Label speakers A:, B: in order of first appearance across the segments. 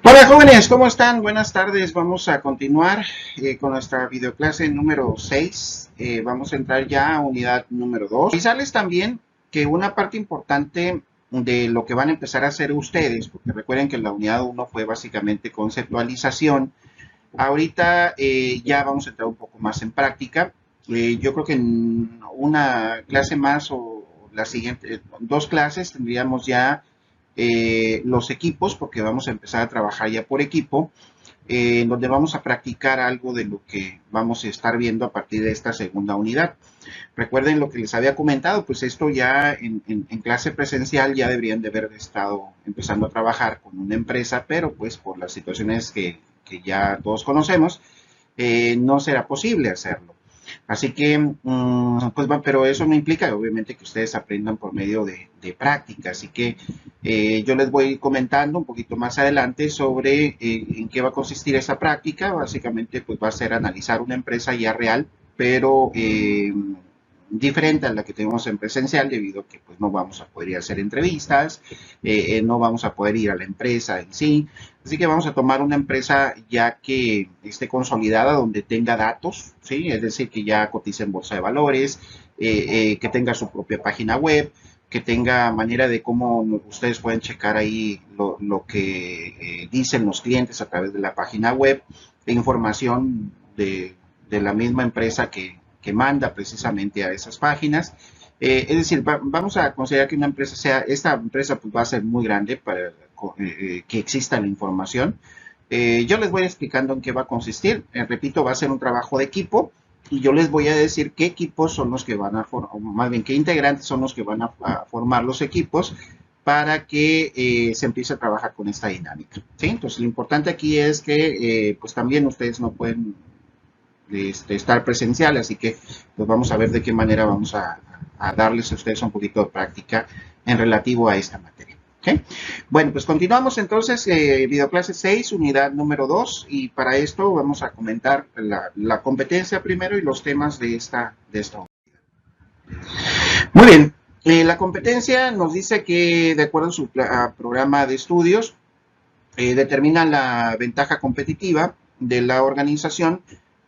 A: Hola jóvenes, ¿cómo están? Buenas tardes. Vamos a continuar con nuestra videoclase número 6. Vamos a entrar ya a unidad número 2. Avisarles también que una parte importante de lo que van a empezar a hacer ustedes, porque recuerden que la unidad 1 fue básicamente conceptualización, ahorita ya vamos a entrar un poco más en práctica. Yo creo que en una clase más o la siguiente, dos clases tendríamos ya los equipos, porque vamos a empezar a trabajar ya por equipo, en donde vamos a practicar algo de lo que vamos a estar viendo a partir de esta segunda unidad. Recuerden lo que les había comentado, pues esto ya en clase presencial ya deberían de haber estado empezando a trabajar con una empresa, pero pues por las situaciones que ya todos conocemos, no será posible hacerlo. Así que, pues, pero eso no implica, obviamente, que ustedes aprendan por medio de práctica. Así que yo les voy comentando un poquito más adelante sobre en qué va a consistir esa práctica. Básicamente, pues va a ser analizar una empresa ya real, pero diferente a la que tenemos en presencial, debido a que pues no vamos a poder ir a hacer entrevistas, no vamos a poder ir a la empresa en sí. Así que vamos a tomar una empresa ya que esté consolidada, donde tenga datos, ¿sí? Es decir, que ya cotice en bolsa de valores, que tenga su propia página web, que tenga manera de cómo ustedes pueden checar ahí lo que dicen los clientes a través de la página web, de información de la misma empresa que manda precisamente a esas páginas. Es decir, vamos a considerar que una empresa esta empresa pues va a ser muy grande para que exista la información. Yo les voy explicando en qué va a consistir. Repito, va a ser un trabajo de equipo y yo les voy a decir qué equipos son los que van a formar, más bien qué integrantes son los que van a formar los equipos para que se empiece a trabajar con esta dinámica, ¿sí? Entonces, lo importante aquí es que pues también ustedes no pueden estar presencial, así que pues vamos a ver de qué manera vamos a darles a ustedes un poquito de práctica en relativo a esta materia. ¿Okay? Bueno, pues continuamos entonces, videoclase 6, unidad número 2, y para esto vamos a comentar la competencia primero y los temas de esta unidad. Muy bien, la competencia nos dice que de acuerdo a su programa de estudios, determina la ventaja competitiva de la organización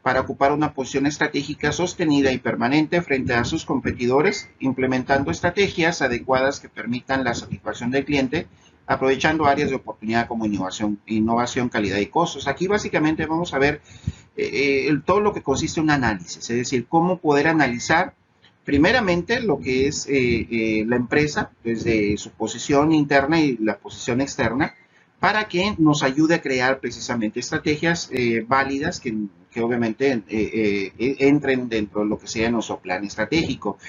A: para ocupar una posición estratégica sostenida y permanente frente a sus competidores, implementando estrategias adecuadas que permitan la satisfacción del cliente, aprovechando áreas de oportunidad como innovación, calidad y costos. Aquí básicamente vamos a ver todo lo que consiste en un análisis, es decir, cómo poder analizar primeramente lo que es la empresa desde su posición interna y la posición externa, para que nos ayude a crear precisamente estrategias válidas que obviamente entren dentro de lo que sea nuestro plan estratégico.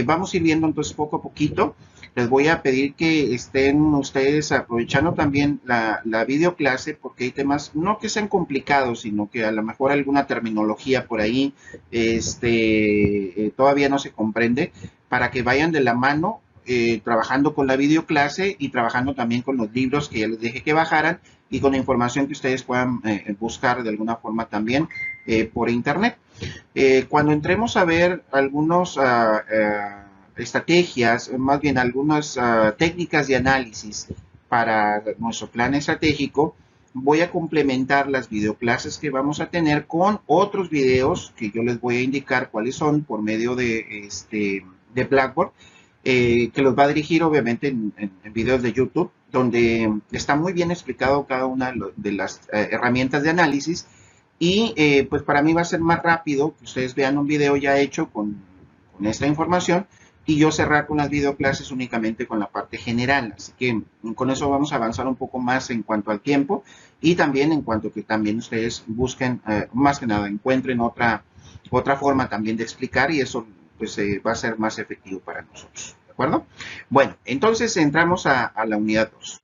A: Vamos a ir viendo entonces poco a poquito. Les voy a pedir que estén ustedes aprovechando también la videoclase, porque hay temas no que sean complicados, sino que a lo mejor alguna terminología por ahí todavía no se comprende, para que vayan de la mano trabajando con la videoclase y trabajando también con los libros que ya les dije que bajaran y con la información que ustedes puedan buscar de alguna forma también por internet. Cuando entremos a ver algunos estrategias, más bien algunas técnicas de análisis para nuestro plan estratégico, voy a complementar las videoclases que vamos a tener con otros videos que yo les voy a indicar cuáles son por medio de Blackboard, que los va a dirigir obviamente en videos de YouTube, donde está muy bien explicado cada una de las herramientas de análisis, y pues para mí va a ser más rápido que ustedes vean un video ya hecho con esta información y yo cerrar con las videoclases únicamente con la parte general. Así que con eso vamos a avanzar un poco más en cuanto al tiempo y también en cuanto que también ustedes busquen, más que nada, encuentren otra forma también de explicar, y eso pues va a ser más efectivo para nosotros. ¿De acuerdo? Bueno, entonces entramos a la unidad 2.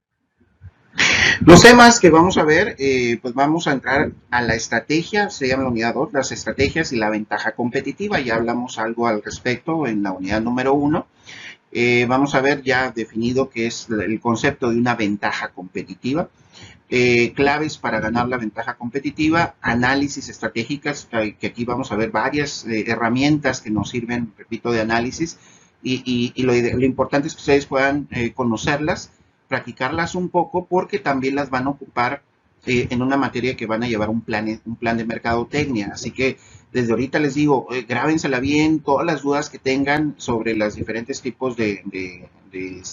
A: Los temas que vamos a ver, pues vamos a entrar a la estrategia, se llama la unidad 2, las estrategias y la ventaja competitiva. Ya hablamos algo al respecto en la unidad número 1. Vamos a ver ya definido qué es el concepto de una ventaja competitiva. Claves para ganar la ventaja competitiva, análisis estratégicas, que aquí vamos a ver varias herramientas que nos sirven, repito, de análisis, y lo importante es que ustedes puedan conocerlas practicarlas un poco porque también las van a ocupar en una materia que van a llevar un plan de mercadotecnia. Así que desde ahorita les digo, grábensela bien, todas las dudas que tengan sobre los diferentes tipos de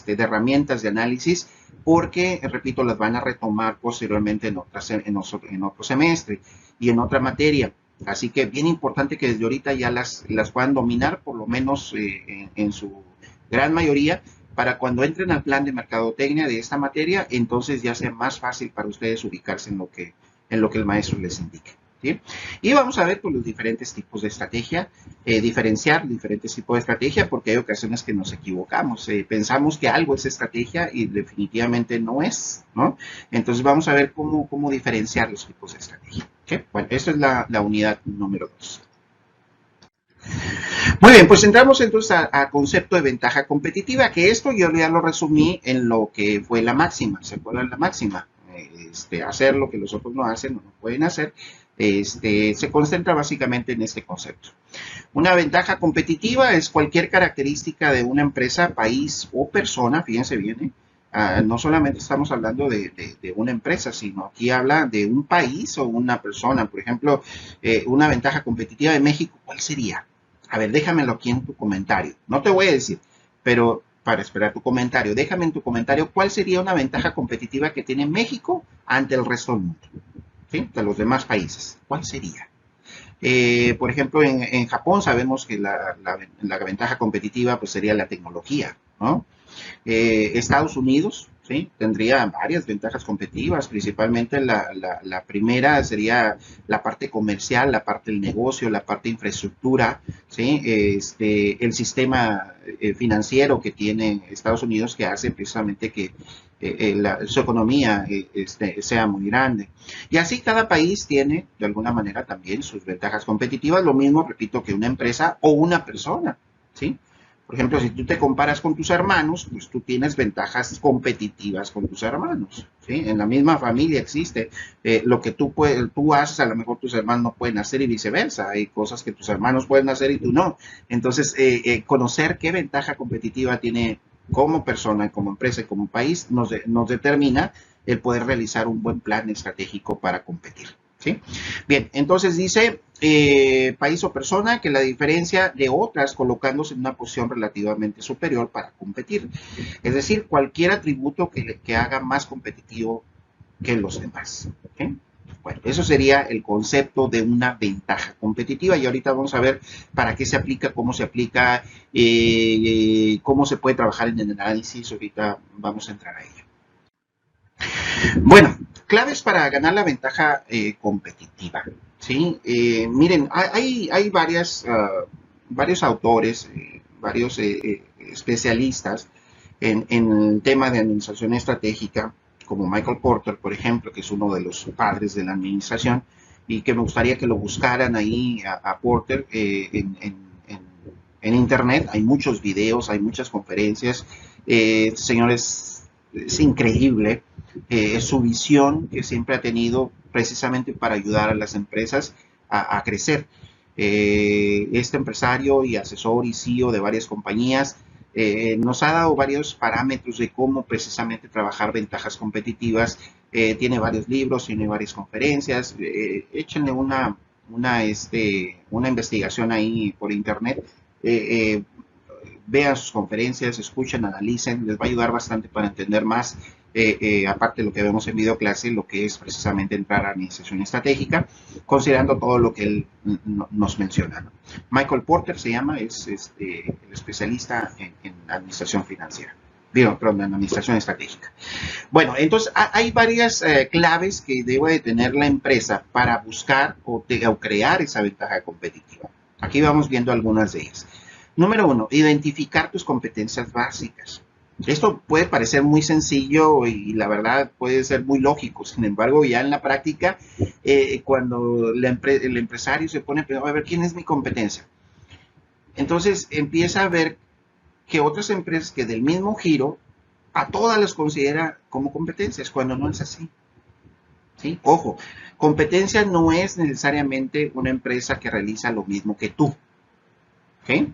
A: herramientas de análisis, porque, repito, las van a retomar posteriormente en otro semestre y en otra materia. Así que bien importante que desde ahorita ya las puedan dominar, por lo menos en su gran mayoría, para cuando entren al plan de mercadotecnia de esta materia, entonces ya sea más fácil para ustedes ubicarse en lo que el maestro les indique. ¿Sí? Y vamos a ver pues, los diferentes tipos de estrategia, diferenciar diferentes tipos de estrategia, porque hay ocasiones que nos equivocamos. Pensamos que algo es estrategia y definitivamente no es, ¿no? Entonces vamos a ver cómo diferenciar los tipos de estrategia. ¿Okay? Bueno, esta es la unidad número 2. Muy bien, pues entramos entonces a concepto de ventaja competitiva, que esto yo ya lo resumí en lo que fue la máxima. ¿Se acuerdan la máxima? Hacer lo que los otros no hacen, no pueden hacer. Se concentra básicamente en este concepto. Una ventaja competitiva es cualquier característica de una empresa, país o persona, fíjense bien, no solamente estamos hablando de una empresa, sino aquí habla de un país o una persona. Por ejemplo, una ventaja competitiva de México, ¿cuál sería? A ver, déjamelo aquí en tu comentario. No te voy a decir, pero para esperar tu comentario, déjame en tu comentario cuál sería una ventaja competitiva que tiene México ante el resto del mundo, ¿sí? De los demás países. ¿Cuál sería? Por ejemplo, en Japón sabemos que la ventaja competitiva pues, sería la tecnología, ¿no? Estados Unidos, ¿sí? Tendría varias ventajas competitivas, principalmente la primera sería la parte comercial, la parte del negocio, la parte de infraestructura, ¿sí? El sistema financiero que tiene Estados Unidos que hace precisamente que su economía sea muy grande. Y así cada país tiene, de alguna manera, también sus ventajas competitivas, lo mismo, repito, que una empresa o una persona, ¿sí? Por ejemplo, si tú te comparas con tus hermanos, pues tú tienes ventajas competitivas con tus hermanos, ¿sí? En la misma familia existe lo que tú haces, a lo mejor tus hermanos no pueden hacer y viceversa. Hay cosas que tus hermanos pueden hacer y tú no. Entonces, conocer qué ventaja competitiva tiene como persona, como empresa y como país nos determina el poder realizar un buen plan estratégico para competir, ¿sí? Bien, entonces dice país o persona que la diferencia de otras colocándose en una posición relativamente superior para competir. Es decir, cualquier atributo que haga más competitivo que los demás. ¿Okay? Bueno, eso sería el concepto de una ventaja competitiva y ahorita vamos a ver para qué se aplica, cómo se aplica, cómo se puede trabajar en el análisis. Ahorita vamos a entrar a ello. Bueno, claves para ganar la ventaja competitiva. ¿Sí? Miren, hay varios autores, varios especialistas en el tema de administración estratégica, como Michael Porter, por ejemplo, que es uno de los padres de la administración, y que me gustaría que lo buscaran ahí a Porter en internet. Hay muchos videos, hay muchas conferencias. Señores, es increíble su visión que siempre ha tenido precisamente para ayudar a las empresas a crecer. Este empresario y asesor y CEO de varias compañías nos ha dado varios parámetros de cómo precisamente trabajar ventajas competitivas. Tiene varios libros, tiene varias conferencias. Échenle una investigación ahí por internet. Vean sus conferencias, escuchen, analicen, les va a ayudar bastante para entender más, aparte de lo que vemos en videoclase, lo que es precisamente entrar a administración estratégica, considerando todo lo que él nos menciona, ¿no? Michael Porter se llama, es el especialista en administración financiera. Perdón, en administración estratégica. Bueno, entonces hay varias claves que debe de tener la empresa para buscar o crear esa ventaja competitiva. Aquí vamos viendo algunas de ellas. Número 1, identificar tus competencias básicas. Esto puede parecer muy sencillo y la verdad puede ser muy lógico. Sin embargo, ya en la práctica, cuando el empresario se pone a ver quién es mi competencia, entonces empieza a ver que otras empresas que del mismo giro, a todas las considera como competencias, cuando no es así. ¿Sí? Ojo, competencia no es necesariamente una empresa que realiza lo mismo que tú. ¿Okay?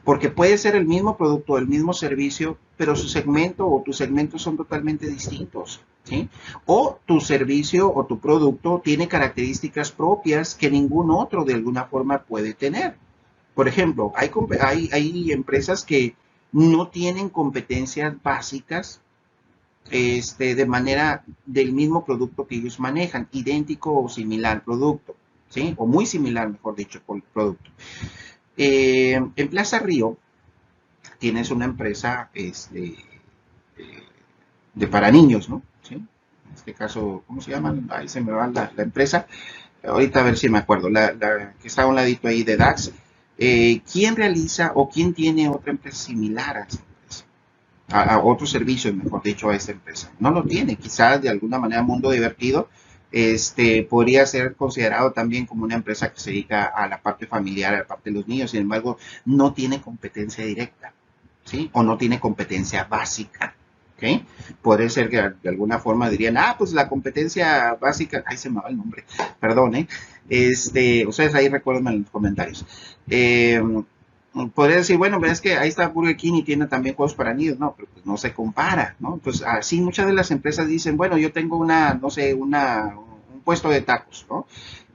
A: Porque puede ser el mismo producto, el mismo servicio, pero su segmento o tus segmentos son totalmente distintos, ¿sí? O tu servicio o tu producto tiene características propias que ningún otro de alguna forma puede tener. Por ejemplo, hay empresas que no tienen competencias básicas de manera del mismo producto que ellos manejan, idéntico o similar producto, ¿sí? O muy similar, mejor dicho, por el producto. En Plaza Río tienes una empresa de para niños, ¿no? ¿Sí? En este caso, ¿cómo se llama? Ahí se me va la empresa. Ahorita a ver si me acuerdo. La que está a un ladito ahí de DAX. ¿Quién realiza o quién tiene otra empresa similar a esta empresa? A otros servicios, mejor dicho, a esta empresa. No lo tiene. Quizás de alguna manera Mundo Divertido podría ser considerado también como una empresa que se dedica a la parte familiar, a la parte de los niños. Sin embargo, no tiene competencia directa, ¿sí? O no tiene competencia básica. ¿Okay? Puede ser que de alguna forma dirían, pues la competencia básica, ahí se me va el nombre, perdón, ustedes ahí recuérdenme en los comentarios. Podría decir, bueno, pero es que ahí está Burger King y tiene también juegos para niños, no, pero pues no se compara, ¿no? Pues así muchas de las empresas dicen, bueno, yo tengo no sé, un puesto de tacos, ¿no?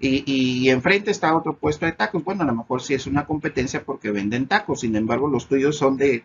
A: Y enfrente está otro puesto de tacos. Bueno, a lo mejor sí es una competencia porque venden tacos, sin embargo los tuyos son de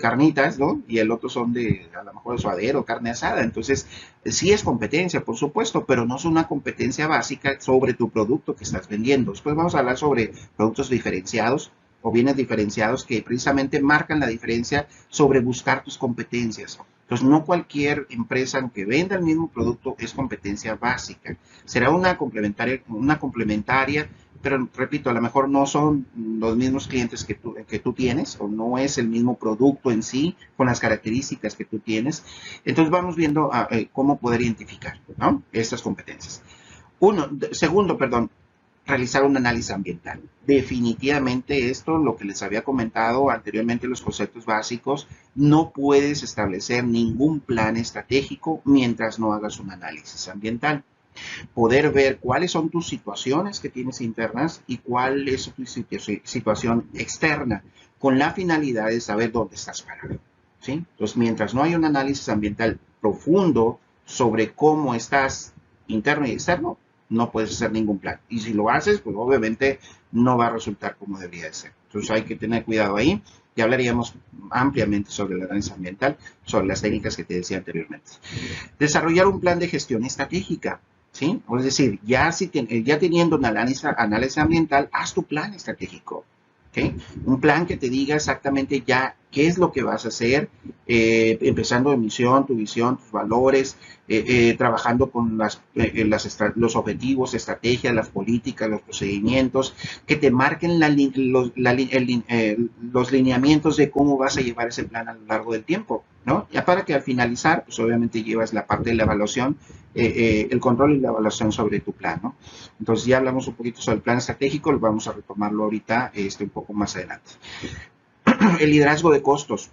A: carnitas, ¿no? Y el otro son a lo mejor de suadero, carne asada. Entonces, sí es competencia, por supuesto, pero no es una competencia básica sobre tu producto que estás vendiendo. Después vamos a hablar sobre productos diferenciados o bienes diferenciados que precisamente marcan la diferencia sobre buscar tus competencias. Entonces, no cualquier empresa, aunque venda el mismo producto, es competencia básica. Será una complementaria, pero repito, a lo mejor no son los mismos clientes que tú tienes, o no es el mismo producto en sí, con las características que tú tienes. Entonces, vamos viendo cómo poder identificar, ¿no?, estas competencias. Segundo, realizar un análisis ambiental. Definitivamente esto, lo que les había comentado anteriormente, los conceptos básicos, no puedes establecer ningún plan estratégico mientras no hagas un análisis ambiental. Poder ver cuáles son tus situaciones que tienes internas y cuál es tu situación externa, con la finalidad de saber dónde estás parado, ¿sí? Entonces, mientras no hay un análisis ambiental profundo sobre cómo estás interno y externo, no puedes hacer ningún plan. Y si lo haces, pues obviamente no va a resultar como debería de ser. Entonces hay que tener cuidado ahí. Ya hablaríamos ampliamente sobre el análisis ambiental, sobre las técnicas que te decía anteriormente. Desarrollar un plan de gestión estratégica, ¿sí? Es decir, ya teniendo un análisis ambiental, haz tu plan estratégico. ¿Okay? Un plan que te diga exactamente ya qué es lo que vas a hacer, empezando de misión, tu visión, tus valores, trabajando con los objetivos, estrategias, las políticas, los procedimientos, que te marquen los lineamientos de cómo vas a llevar ese plan a lo largo del tiempo, ¿no? Ya para que al finalizar, pues obviamente llevas la parte de la evaluación, el control y la evaluación sobre tu plan, ¿no? Entonces ya hablamos un poquito sobre el plan estratégico, vamos a retomarlo ahorita un poco más adelante. El liderazgo de costos.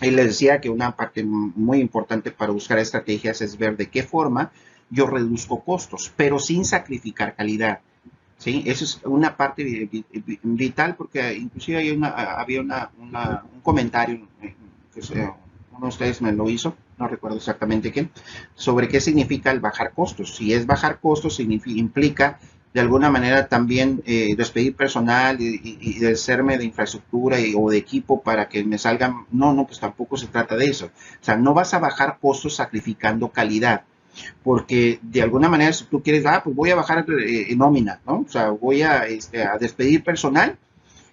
A: Y les decía que una parte muy importante para buscar estrategias es ver de qué forma yo reduzco costos, pero sin sacrificar calidad, ¿sí? Eso es una parte vital porque inclusive había un comentario que uno de ustedes me lo hizo, no recuerdo exactamente quién, sobre qué significa el bajar costos. Si es bajar costos, implica de alguna manera también despedir personal y deshacerme de infraestructura o de equipo para que me salgan. No, pues tampoco se trata de eso. O sea, no vas a bajar costos sacrificando calidad, porque de alguna manera si tú quieres, pues voy a bajar nómina, ¿no? O sea, voy a despedir personal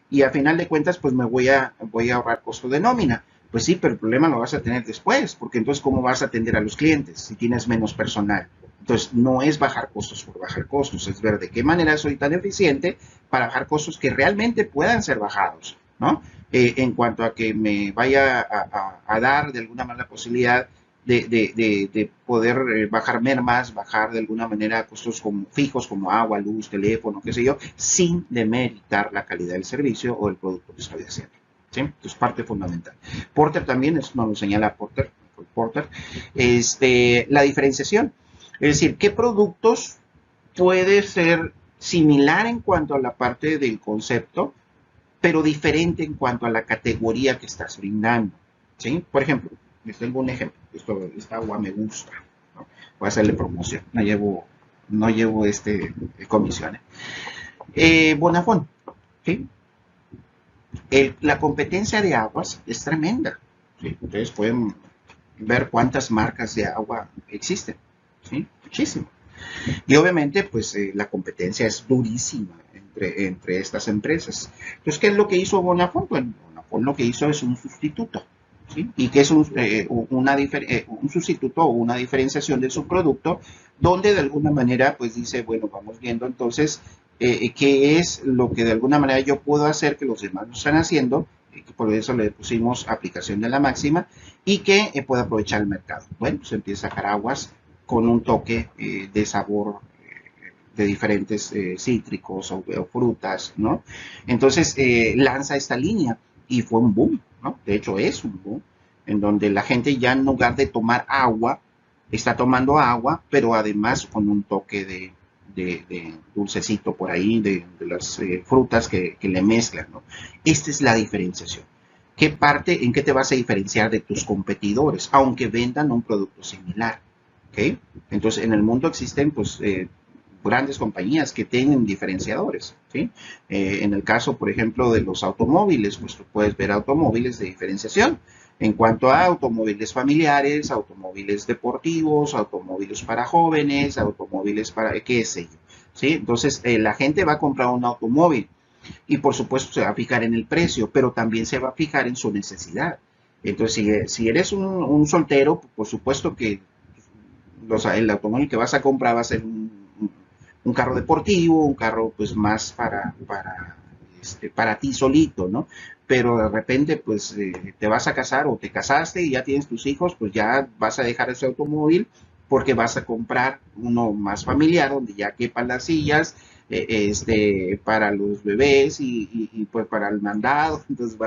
A: y a final de cuentas pues voy a ahorrar costo de nómina. Pues sí, pero el problema lo vas a tener después, porque entonces ¿cómo vas a atender a los clientes si tienes menos personal? Entonces, no es bajar costos por bajar costos, es ver de qué manera soy tan eficiente para bajar costos que realmente puedan ser bajados, ¿no? En cuanto a que me vaya a dar de alguna manera la posibilidad de poder bajar mermas, bajar de alguna manera costos fijos como agua, luz, teléfono, qué sé yo, sin demeritar la calidad del servicio o del producto que estoy haciendo, ¿sí? Entonces, parte fundamental. Porter también, eso nos lo señala Porter, la diferenciación. Es decir, ¿qué productos puede ser similar en cuanto a la parte del concepto, pero diferente en cuanto a la categoría que estás brindando, ¿sí? Por ejemplo, les tengo un ejemplo. Esta agua me gusta, ¿no? Voy a hacerle promoción. No llevo comisiones. Bonafont, ¿sí? La competencia de aguas es tremenda, ¿sí? Ustedes pueden ver cuántas marcas de agua existen, ¿sí? Muchísimo. Y obviamente, pues la competencia es durísima entre estas empresas. Entonces, ¿qué es lo que hizo Bonafont? Bueno, Bonafont lo que hizo es un sustituto, ¿sí? Y que es un sustituto o una diferenciación de su producto, donde de alguna manera, pues dice, bueno, vamos viendo entonces qué es lo que de alguna manera yo puedo hacer que los demás no están haciendo, que por eso le pusimos aplicación de la máxima, y que pueda aprovechar el mercado. Bueno, pues empieza a sacar aguas con un toque de sabor de diferentes cítricos o frutas, ¿no? Entonces lanza esta línea y fue un boom, ¿no? De hecho es un boom, en donde la gente ya en lugar de tomar agua, está tomando agua, pero además con un toque de dulcecito por ahí, de las frutas que le mezclan, ¿no? Esta es la diferenciación. ¿En qué te vas a diferenciar de tus competidores, aunque vendan un producto similar? ¿Okay? Entonces, en el mundo existen, pues, grandes compañías que tienen diferenciadores, ¿sí? En el caso, por ejemplo, de los automóviles, pues tú puedes ver automóviles de diferenciación en cuanto a automóviles familiares, automóviles deportivos, automóviles para jóvenes, automóviles para qué sé yo, ¿sí? Entonces, la gente va a comprar un automóvil y por supuesto se va a fijar en el precio, pero también se va a fijar en su necesidad. Entonces, si eres un soltero, por supuesto que el automóvil que vas a comprar va a ser un carro deportivo, un carro pues más para ti solito, ¿no? Pero de repente pues te vas a casar o te casaste y ya tienes tus hijos, pues ya vas a dejar ese automóvil porque vas a comprar uno más familiar donde ya quepan las sillas, para los bebés y, pues para el mandado, entonces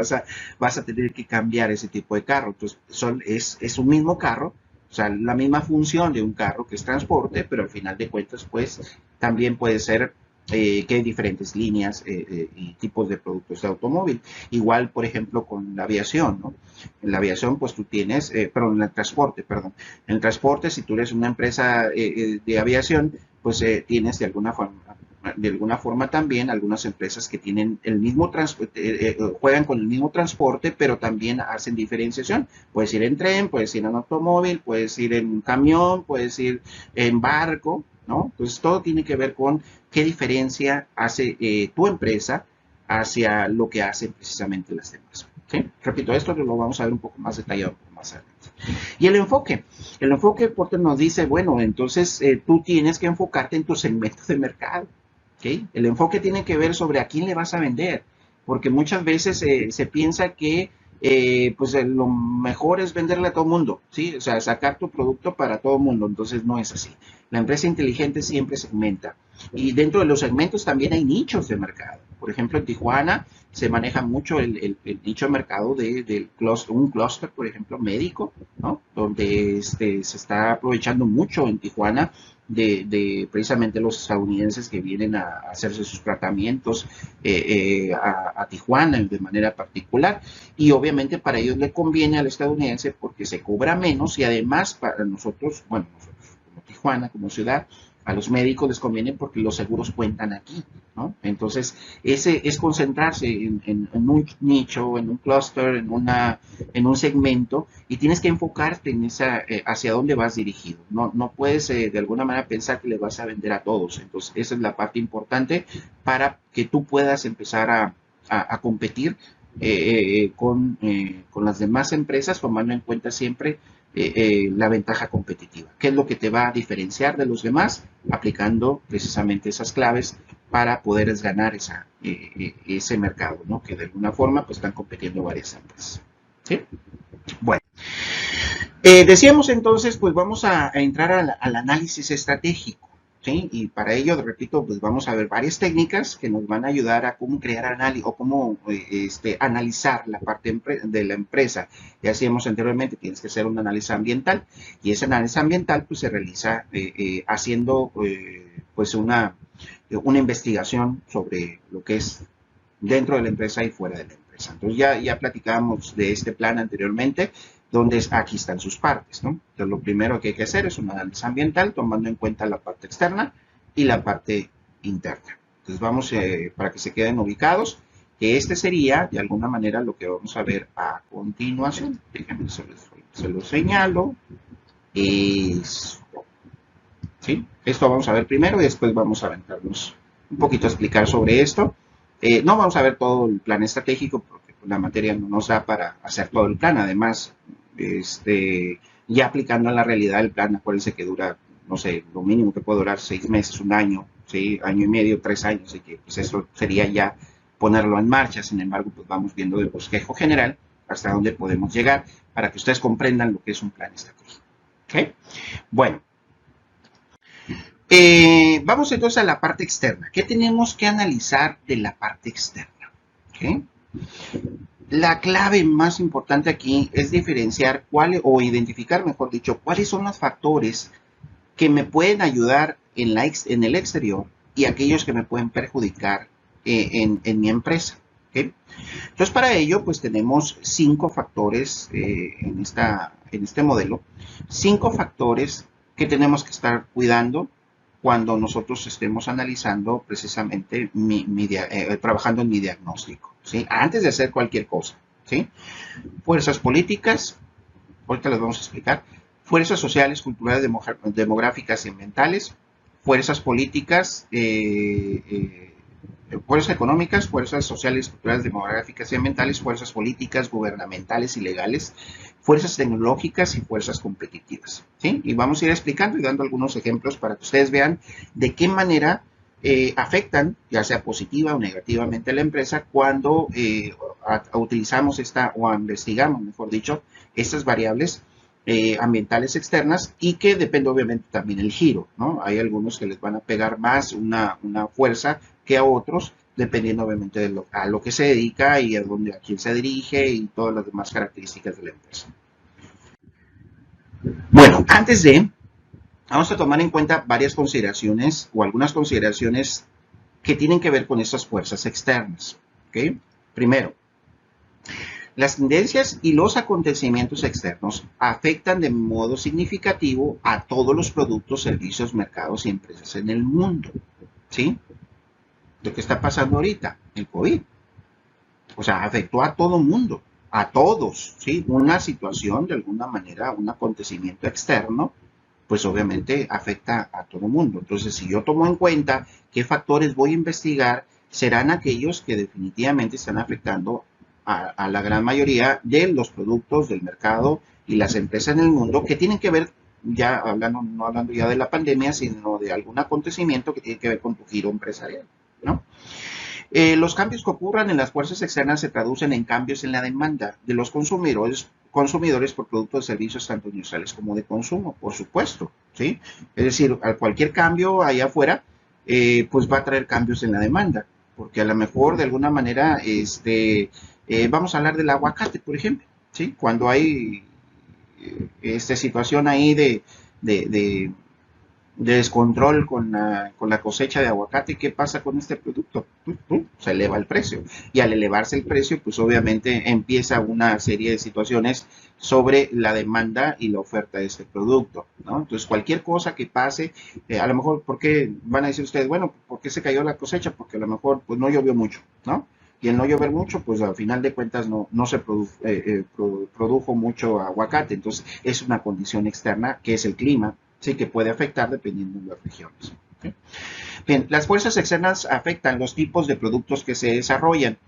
A: vas a tener que cambiar ese tipo de carro. Entonces es un mismo carro, o sea, la misma función de un carro que es transporte, pero al final de cuentas, pues también puede ser que hay diferentes líneas y tipos de productos de automóvil. Igual, por ejemplo, con la aviación, ¿no? En la aviación, pues tú tienes, perdón, en el transporte, perdón. En el transporte, si tú eres una empresa de aviación, pues tienes de alguna forma también algunas empresas que tienen el mismo transporte, juegan con el mismo transporte, pero también hacen diferenciación. Puedes ir en tren, puedes ir en automóvil, puedes ir en camión, puedes ir en barco, ¿no? Entonces todo tiene que ver con qué diferencia hace tu empresa hacia lo que hacen precisamente las demás. ¿Sí? Repito, esto lo vamos a ver un poco más detallado un poco más adelante. Y el enfoque Porter nos dice, bueno, entonces tú tienes que enfocarte en tu segmento de mercado. ¿Okay? El enfoque tiene que ver sobre a quién le vas a vender, porque muchas veces se piensa que pues lo mejor es venderle a todo el mundo, ¿sí? O sea, sacar tu producto para todo el mundo, entonces no es así. La empresa inteligente siempre segmenta. Y dentro de los segmentos también hay nichos de mercado. Por ejemplo, en Tijuana se maneja mucho el nicho de mercado de un clúster, por ejemplo, médico, ¿no? Donde se está aprovechando mucho en Tijuana precisamente los estadounidenses que vienen a hacerse sus tratamientos a Tijuana de manera particular. Y obviamente para ellos le conviene al estadounidense porque se cobra menos y además para nosotros, bueno, nosotros como Tijuana, como ciudad, a los médicos les conviene porque los seguros cuentan aquí, ¿no? Entonces, ese es concentrarse en un nicho, en un clúster, en un segmento, y tienes que enfocarte en hacia dónde vas dirigido. No puedes de alguna manera pensar que le vas a vender a todos. Entonces, esa es la parte importante para que tú puedas empezar a competir con las demás empresas, tomando en cuenta siempre la ventaja competitiva. ¿Qué es lo que te va a diferenciar de los demás? Aplicando precisamente esas claves para poder ganar ese mercado, ¿no? Que de alguna forma pues están compitiendo varias empresas. ¿Sí? Bueno. Decíamos entonces, pues vamos a entrar al análisis estratégico. ¿Sí? Y para ello, repito, pues vamos a ver varias técnicas que nos van a ayudar a cómo crear análisis o cómo analizar la parte de la empresa. Ya decíamos anteriormente, tienes que hacer un análisis ambiental y ese análisis ambiental pues se realiza haciendo pues una investigación sobre lo que es dentro de la empresa y fuera de la empresa. Entonces ya platicábamos de este plan anteriormente, donde aquí están sus partes, ¿no? Entonces lo primero que hay que hacer es un análisis ambiental tomando en cuenta la parte externa y la parte interna. Entonces vamos, para que se queden ubicados, que este sería de alguna manera lo que vamos a ver a continuación. Déjenme, se lo señalo. ¿Sí? Esto vamos a ver primero y después vamos a aventarnos un poquito a explicar sobre esto. No vamos a ver todo el plan estratégico porque la materia no nos da para hacer todo el plan. Además, ya aplicando a la realidad el plan, acuérdense que dura, no sé, lo mínimo que puede durar 6 meses, un año, ¿sí? Año y medio, 3 años, así que pues eso sería ya ponerlo en marcha. Sin embargo, pues vamos viendo del bosquejo general hasta dónde podemos llegar para que ustedes comprendan lo que es un plan estratégico. ¿Okay? Bueno. Vamos entonces a la parte externa. ¿Qué tenemos que analizar de la parte externa? ¿Okay? La clave más importante aquí es diferenciar o identificar, mejor dicho, cuáles son los factores que me pueden ayudar en el exterior y aquellos que me pueden perjudicar en mi empresa. ¿Okay? Entonces, para ello, pues tenemos 5 factores en este modelo. 5 factores que tenemos que estar cuidando cuando nosotros estemos analizando precisamente trabajando en mi diagnóstico, ¿sí? Antes de hacer cualquier cosa, ¿sí? Fuerzas políticas, ahorita les vamos a explicar, fuerzas sociales, culturales, demográficas y ambientales, fuerzas políticas, fuerzas económicas, fuerzas sociales, culturales, demográficas y ambientales, fuerzas políticas, gubernamentales y legales, fuerzas tecnológicas y fuerzas competitivas, ¿sí? Y vamos a ir explicando y dando algunos ejemplos para que ustedes vean de qué manera afectan, ya sea positiva o negativamente a la empresa, cuando utilizamos o investigamos, mejor dicho, estas variables ambientales externas y que depende obviamente también el giro, ¿no? Hay algunos que les van a pegar más una fuerza que a otros, dependiendo obviamente de a lo que se dedica y a quién se dirige y todas las demás características de la empresa. Bueno, vamos a tomar en cuenta varias consideraciones o algunas consideraciones que tienen que ver con estas fuerzas externas. ¿Okay? Primero, las tendencias y los acontecimientos externos afectan de modo significativo a todos los productos, servicios, mercados y empresas en el mundo. ¿Sí? Lo que está pasando ahorita, el COVID. O sea, afectó a todo el mundo, a todos, ¿sí? Una situación, de alguna manera, un acontecimiento externo, pues obviamente afecta a todo el mundo. Entonces, si yo tomo en cuenta qué factores voy a investigar, serán aquellos que definitivamente están afectando a la gran mayoría de los productos del mercado y las empresas en el mundo que tienen que ver, ya no hablando ya de la pandemia, sino de algún acontecimiento que tiene que ver con tu giro empresarial, ¿no? Los cambios que ocurran en las fuerzas externas se traducen en cambios en la demanda de los consumidores por productos y servicios tanto industriales como de consumo, por supuesto, ¿sí? Es decir, cualquier cambio allá afuera, pues va a traer cambios en la demanda, porque a lo mejor de alguna manera, vamos a hablar del aguacate, por ejemplo, ¿sí? Cuando hay esta situación ahí de descontrol con la cosecha de aguacate, ¿qué pasa con este producto? Se eleva el precio. Y al elevarse el precio, pues obviamente empieza una serie de situaciones sobre la demanda y la oferta de este producto, ¿no? Entonces, cualquier cosa que pase, a lo mejor, ¿por qué van a decir ustedes? Bueno, ¿por qué se cayó la cosecha? Porque a lo mejor pues no llovió mucho, ¿no? Y el no llover mucho, pues al final de cuentas no se produjo mucho aguacate. Entonces, es una condición externa que es el clima, sí, que puede afectar dependiendo de las regiones. ¿Okay? Bien, las fuerzas externas afectan los tipos de productos que se desarrollan,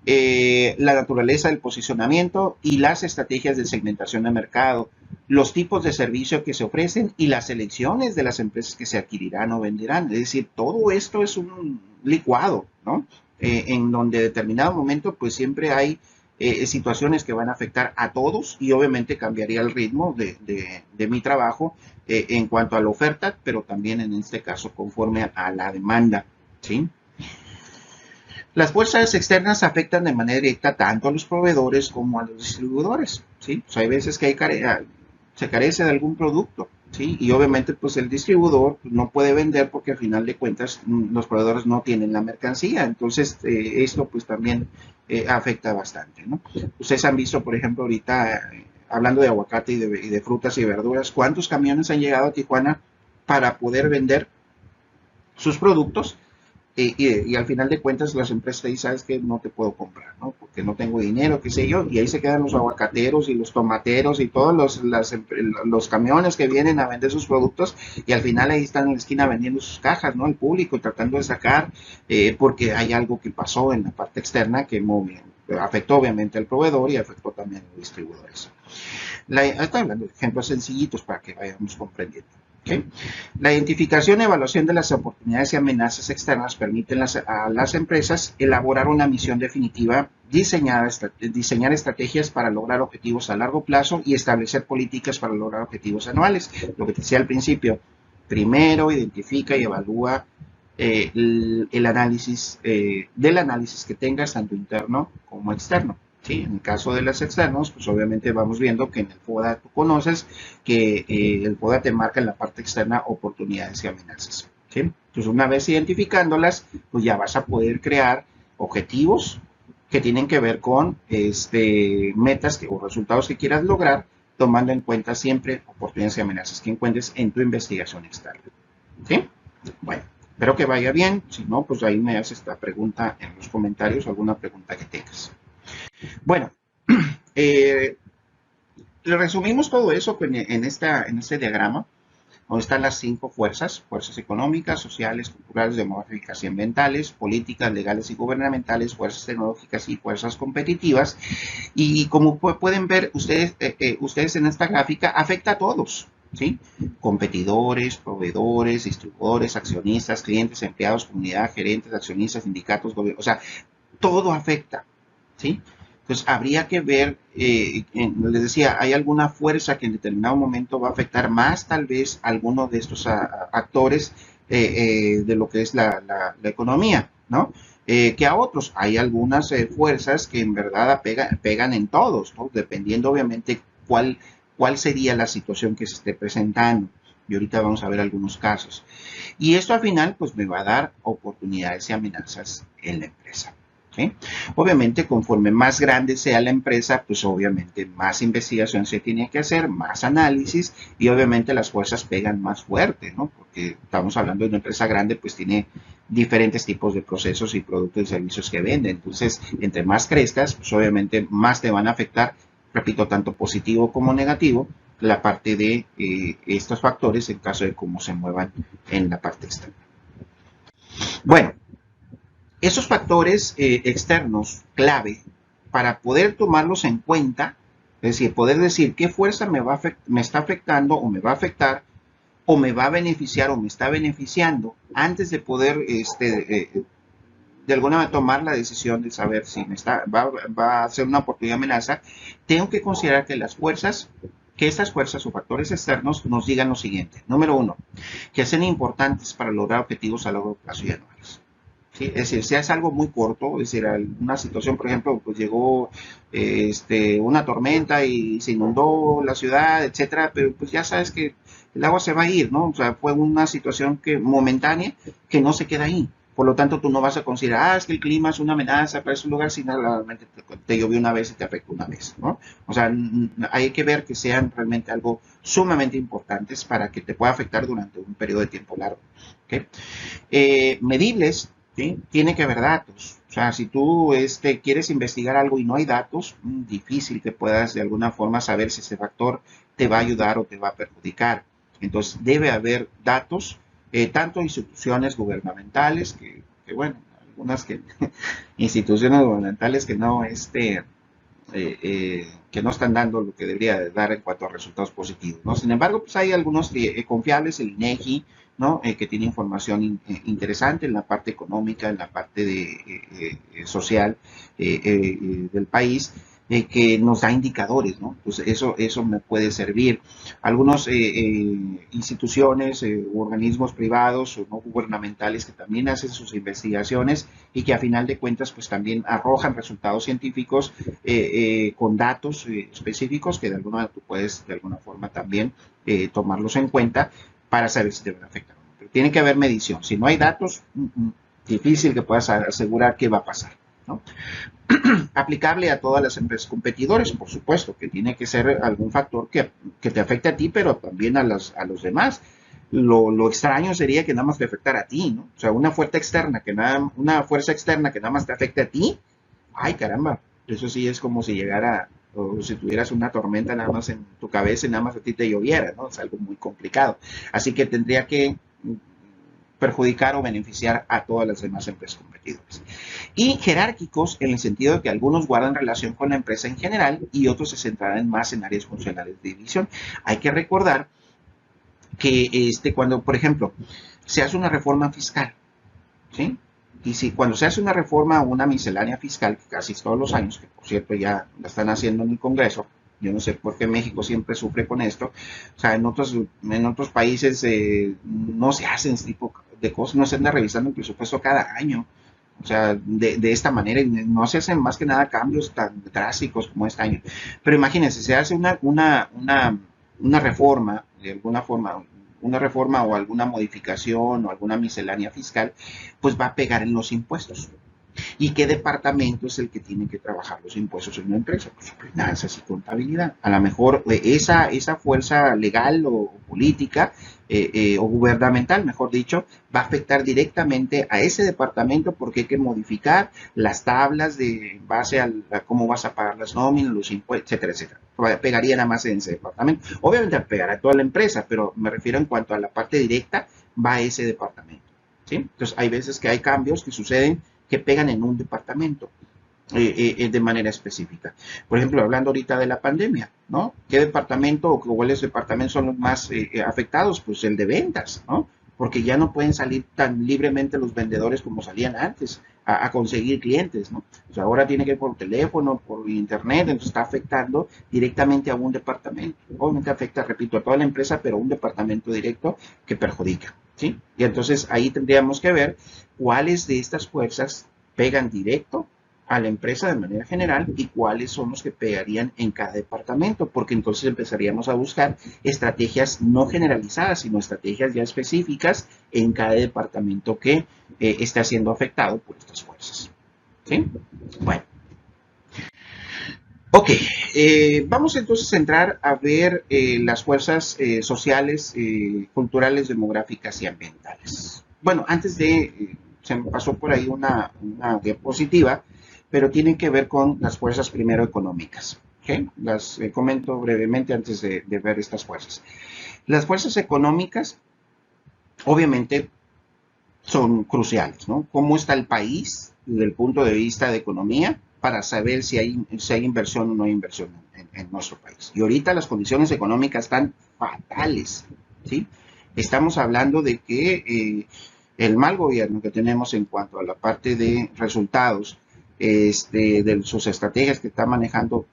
A: la naturaleza del posicionamiento y las estrategias de segmentación de mercado, los tipos de servicio que se ofrecen y las elecciones de las empresas que se adquirirán o venderán. Es decir, todo esto es un licuado, ¿no? En donde en determinado momento pues siempre hay situaciones que van a afectar a todos y obviamente cambiaría el ritmo de mi trabajo en cuanto a la oferta, pero también en este caso conforme a la demanda, ¿sí? Las fuerzas externas afectan de manera directa tanto a los proveedores como a los distribuidores, ¿sí? Pues hay veces que se carece de algún producto, ¿sí? Y obviamente pues el distribuidor pues, no puede vender porque al final de cuentas los proveedores no tienen la mercancía, entonces esto pues también afecta bastante, ¿no? Ustedes han visto, por ejemplo, ahorita hablando de aguacate y de frutas y verduras, ¿cuántos camiones han llegado a Tijuana para poder vender sus productos? Y al final de cuentas las empresas te dicen, sabes que no te puedo comprar, ¿no? Porque no tengo dinero, qué sé yo, y ahí se quedan los aguacateros y los tomateros y todos los camiones que vienen a vender sus productos y al final ahí están en la esquina vendiendo sus cajas, ¿no? El público tratando de sacar, porque hay algo que pasó en la parte externa que afectó obviamente al proveedor y afectó también a los distribuidores. Estoy hablando de ejemplos sencillitos para que vayamos comprendiendo. ¿Okay? La identificación y evaluación de las oportunidades y amenazas externas permiten a las empresas elaborar una misión definitiva, diseñar estrategias para lograr objetivos a largo plazo y establecer políticas para lograr objetivos anuales. Lo que te decía al principio, primero identifica y evalúa el análisis del análisis que tengas tanto interno como externo. ¿Sí? En el caso de los externos, pues obviamente vamos viendo que en el FODA tú conoces que el FODA te marca en la parte externa oportunidades y amenazas. ¿Sí? Entonces, una vez identificándolas, pues ya vas a poder crear objetivos que tienen que ver con metas o resultados que quieras lograr, tomando en cuenta siempre oportunidades y amenazas que encuentres en tu investigación externa. ¿Sí? Bueno, espero que vaya bien. Si no, pues ahí me haces esta pregunta en los comentarios, alguna pregunta que tengas. Bueno, resumimos todo eso en este diagrama, donde están las 5 fuerzas económicas, sociales, culturales, demográficas y ambientales, políticas, legales y gubernamentales, fuerzas tecnológicas y fuerzas competitivas. Y como pueden ver ustedes en esta gráfica, afecta a todos, ¿sí? Competidores, proveedores, distribuidores, accionistas, clientes, empleados, comunidad, gerentes, accionistas, sindicatos, gobierno, o sea, todo afecta, ¿sí? Entonces, habría que ver, les decía, hay alguna fuerza que en determinado momento va a afectar más tal vez a alguno de estos actores de lo que es la economía, ¿no? Que a otros. Hay algunas fuerzas que en verdad pegan en todos, ¿no? Dependiendo obviamente cuál sería la situación que se esté presentando. Y ahorita vamos a ver algunos casos. Y esto al final pues me va a dar oportunidades y amenazas en la empresa. ¿Sí? Obviamente, conforme más grande sea la empresa, pues obviamente más investigación se tiene que hacer, más análisis y obviamente las fuerzas pegan más fuerte, ¿no? Porque estamos hablando de una empresa grande, pues tiene diferentes tipos de procesos y productos y servicios que vende. Entonces, entre más crezcas, pues obviamente más te van a afectar, repito, tanto positivo como negativo, la parte de estos factores en caso de cómo se muevan en la parte externa. Bueno, esos factores externos clave para poder tomarlos en cuenta, es decir, poder decir qué fuerza me está afectando o me va a afectar o me va a beneficiar o me está beneficiando antes de poder de alguna manera tomar la decisión de saber si va a ser una oportunidad de amenaza, tengo que considerar que estas fuerzas o factores externos nos digan lo siguiente. Número 1, que sean importantes para lograr objetivos a largo plazo y anuales. ¿Sí? Es decir, si es algo muy corto, es decir, una situación, por ejemplo, pues llegó una tormenta y se inundó la ciudad, etcétera, pero pues ya sabes que el agua se va a ir, ¿no? O sea, fue una situación momentánea que no se queda ahí. Por lo tanto, tú no vas a considerar, es que el clima es una amenaza para ese lugar, si realmente te llovió una vez y te afectó una vez, ¿no? O sea, hay que ver que sean realmente algo sumamente importantes para que te pueda afectar durante un periodo de tiempo largo. ¿Okay? Medibles, ¿sí? Tiene que haber datos. O sea, si tú quieres investigar algo y no hay datos, difícil que puedas de alguna forma saber si ese factor te va a ayudar o te va a perjudicar. Entonces, debe haber datos, tanto instituciones gubernamentales, bueno, algunas instituciones gubernamentales que no, que no están dando lo que debería dar en cuanto a resultados positivos, ¿no? Sin embargo, pues hay algunos confiables, el INEGI, ¿no? Que tiene información interesante en la parte económica, en la parte social del país, que nos da indicadores, ¿no? Pues eso me puede servir. Algunas instituciones u organismos privados o no gubernamentales que también hacen sus investigaciones y que a final de cuentas pues también arrojan resultados científicos con datos específicos que de alguna tú puedes de alguna forma también tomarlos en cuenta para saber si te van a afectar o no. Pero tiene que haber medición. Si no hay datos, difícil que puedas asegurar qué va a pasar, ¿no? Aplicable a todas las empresas competidores, por supuesto, que tiene que ser algún factor que te afecte a ti, pero también a los demás. Lo extraño sería que nada más te afectara a ti, ¿no? O sea, una fuerza externa que nada más te afecte a ti, ay caramba, eso sí es como si llegara, o si tuvieras una tormenta nada más en tu cabeza y nada más a ti te lloviera, ¿no? Es algo muy complicado. Así que tendría que perjudicar o beneficiar a todas las demás empresas competidoras. Y jerárquicos en el sentido de que algunos guardan relación con la empresa en general y otros se centrarán más en áreas funcionales de división. Hay que recordar que cuando, por ejemplo, se hace una reforma fiscal, ¿sí? Y si cuando se hace una reforma o una miscelánea fiscal, que casi todos los años, que por cierto ya la están haciendo en el Congreso, yo no sé por qué México siempre sufre con esto, o sea, en otros países no se hacen este tipo de cosas, no se anda revisando el presupuesto cada año, o sea, de esta manera, no se hacen más que nada cambios tan drásticos como este año. Pero imagínense, se hace una reforma, de alguna forma, una reforma o alguna modificación o alguna miscelánea fiscal, pues va a pegar en los impuestos. ¿Y qué departamento es el que tiene que trabajar los impuestos en una empresa? Pues finanzas y contabilidad. A lo mejor esa fuerza legal o política o gubernamental, mejor dicho, va a afectar directamente a ese departamento porque hay que modificar las tablas de base a cómo vas a pagar las nóminas, los impuestos, etcétera, etcétera. Pegaría nada más en ese departamento. Obviamente pegará a toda la empresa, pero me refiero en cuanto a la parte directa, va a ese departamento. ¿Sí? Entonces hay veces que hay cambios que suceden que pegan en un departamento de manera específica. Por ejemplo, hablando ahorita de la pandemia, ¿no? ¿Qué departamento o cuáles departamentos son los más afectados? Pues el de ventas, ¿no? Porque ya no pueden salir tan libremente los vendedores como salían antes a conseguir clientes, ¿no? O sea, ahora tiene que ir por teléfono, por internet, entonces está afectando directamente a un departamento. Obviamente afecta, repito, a toda la empresa, pero a un departamento directo que perjudica, ¿sí? Y entonces ahí tendríamos que ver cuáles de estas fuerzas pegan directo a la empresa de manera general y cuáles son los que pegarían en cada departamento, porque entonces empezaríamos a buscar estrategias no generalizadas, sino estrategias ya específicas en cada departamento que esté siendo afectado por estas fuerzas. ¿Sí? Bueno. Ok, vamos entonces a entrar a ver las fuerzas sociales, culturales, demográficas y ambientales. Bueno, antes de, se me pasó por ahí una diapositiva, pero tienen que ver con las fuerzas primero económicas. ¿Okay? Las comento brevemente antes de ver estas fuerzas. Las fuerzas económicas, obviamente, son cruciales, ¿no? ¿Cómo está el país desde el punto de vista de economía para saber si hay inversión o no hay inversión en nuestro país? Y ahorita las condiciones económicas están fatales, ¿sí? Estamos hablando de que el mal gobierno que tenemos en cuanto a la parte de resultados de sus estrategias que está manejando,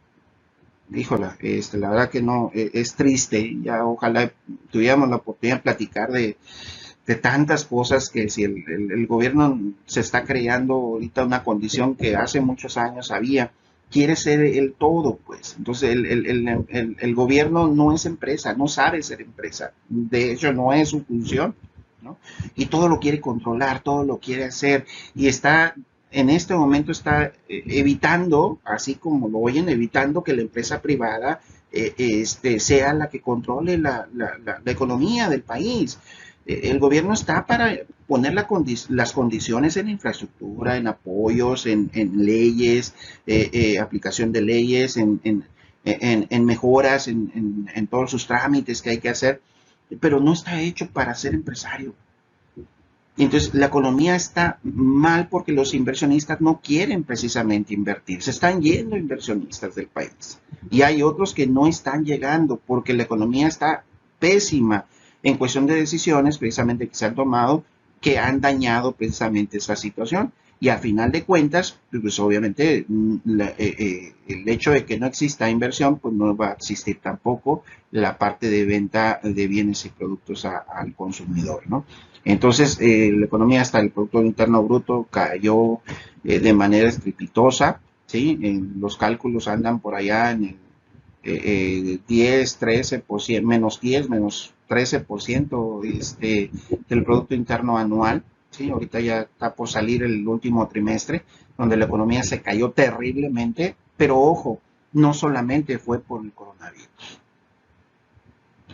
A: híjola, la verdad que no, es triste, ya ojalá tuviéramos la oportunidad de platicar de tantas cosas que si el gobierno se está creando ahorita una condición que hace muchos años había, quiere ser el todo, pues. Entonces el gobierno no es empresa, no sabe ser empresa, de hecho no es su función, ¿no? Y todo lo quiere controlar, todo lo quiere hacer y está en este momento está evitando, así como lo oyen, evitando que la empresa privada sea la que controle la economía del país. El gobierno está para poner las condiciones en infraestructura, en apoyos, en leyes, aplicación de leyes, en mejoras, en todos sus trámites que hay que hacer, pero no está hecho para ser empresario. Entonces, la economía está mal porque los inversionistas no quieren precisamente invertir. Se están yendo inversionistas del país. Y hay otros que no están llegando porque la economía está pésima en cuestión de decisiones precisamente que se han tomado que han dañado precisamente esta situación. Y a final de cuentas, pues obviamente el hecho de que no exista inversión, pues no va a existir tampoco la parte de venta de bienes y productos al consumidor, ¿no? Entonces, la economía hasta el Producto Interno Bruto cayó de manera estrepitosa, ¿sí? Los cálculos andan por allá en el 10, 13%, menos 10, menos 13% del Producto Interno Anual. Sí, ahorita ya está por salir el último trimestre, donde la economía se cayó terriblemente, pero ojo, no solamente fue por el coronavirus.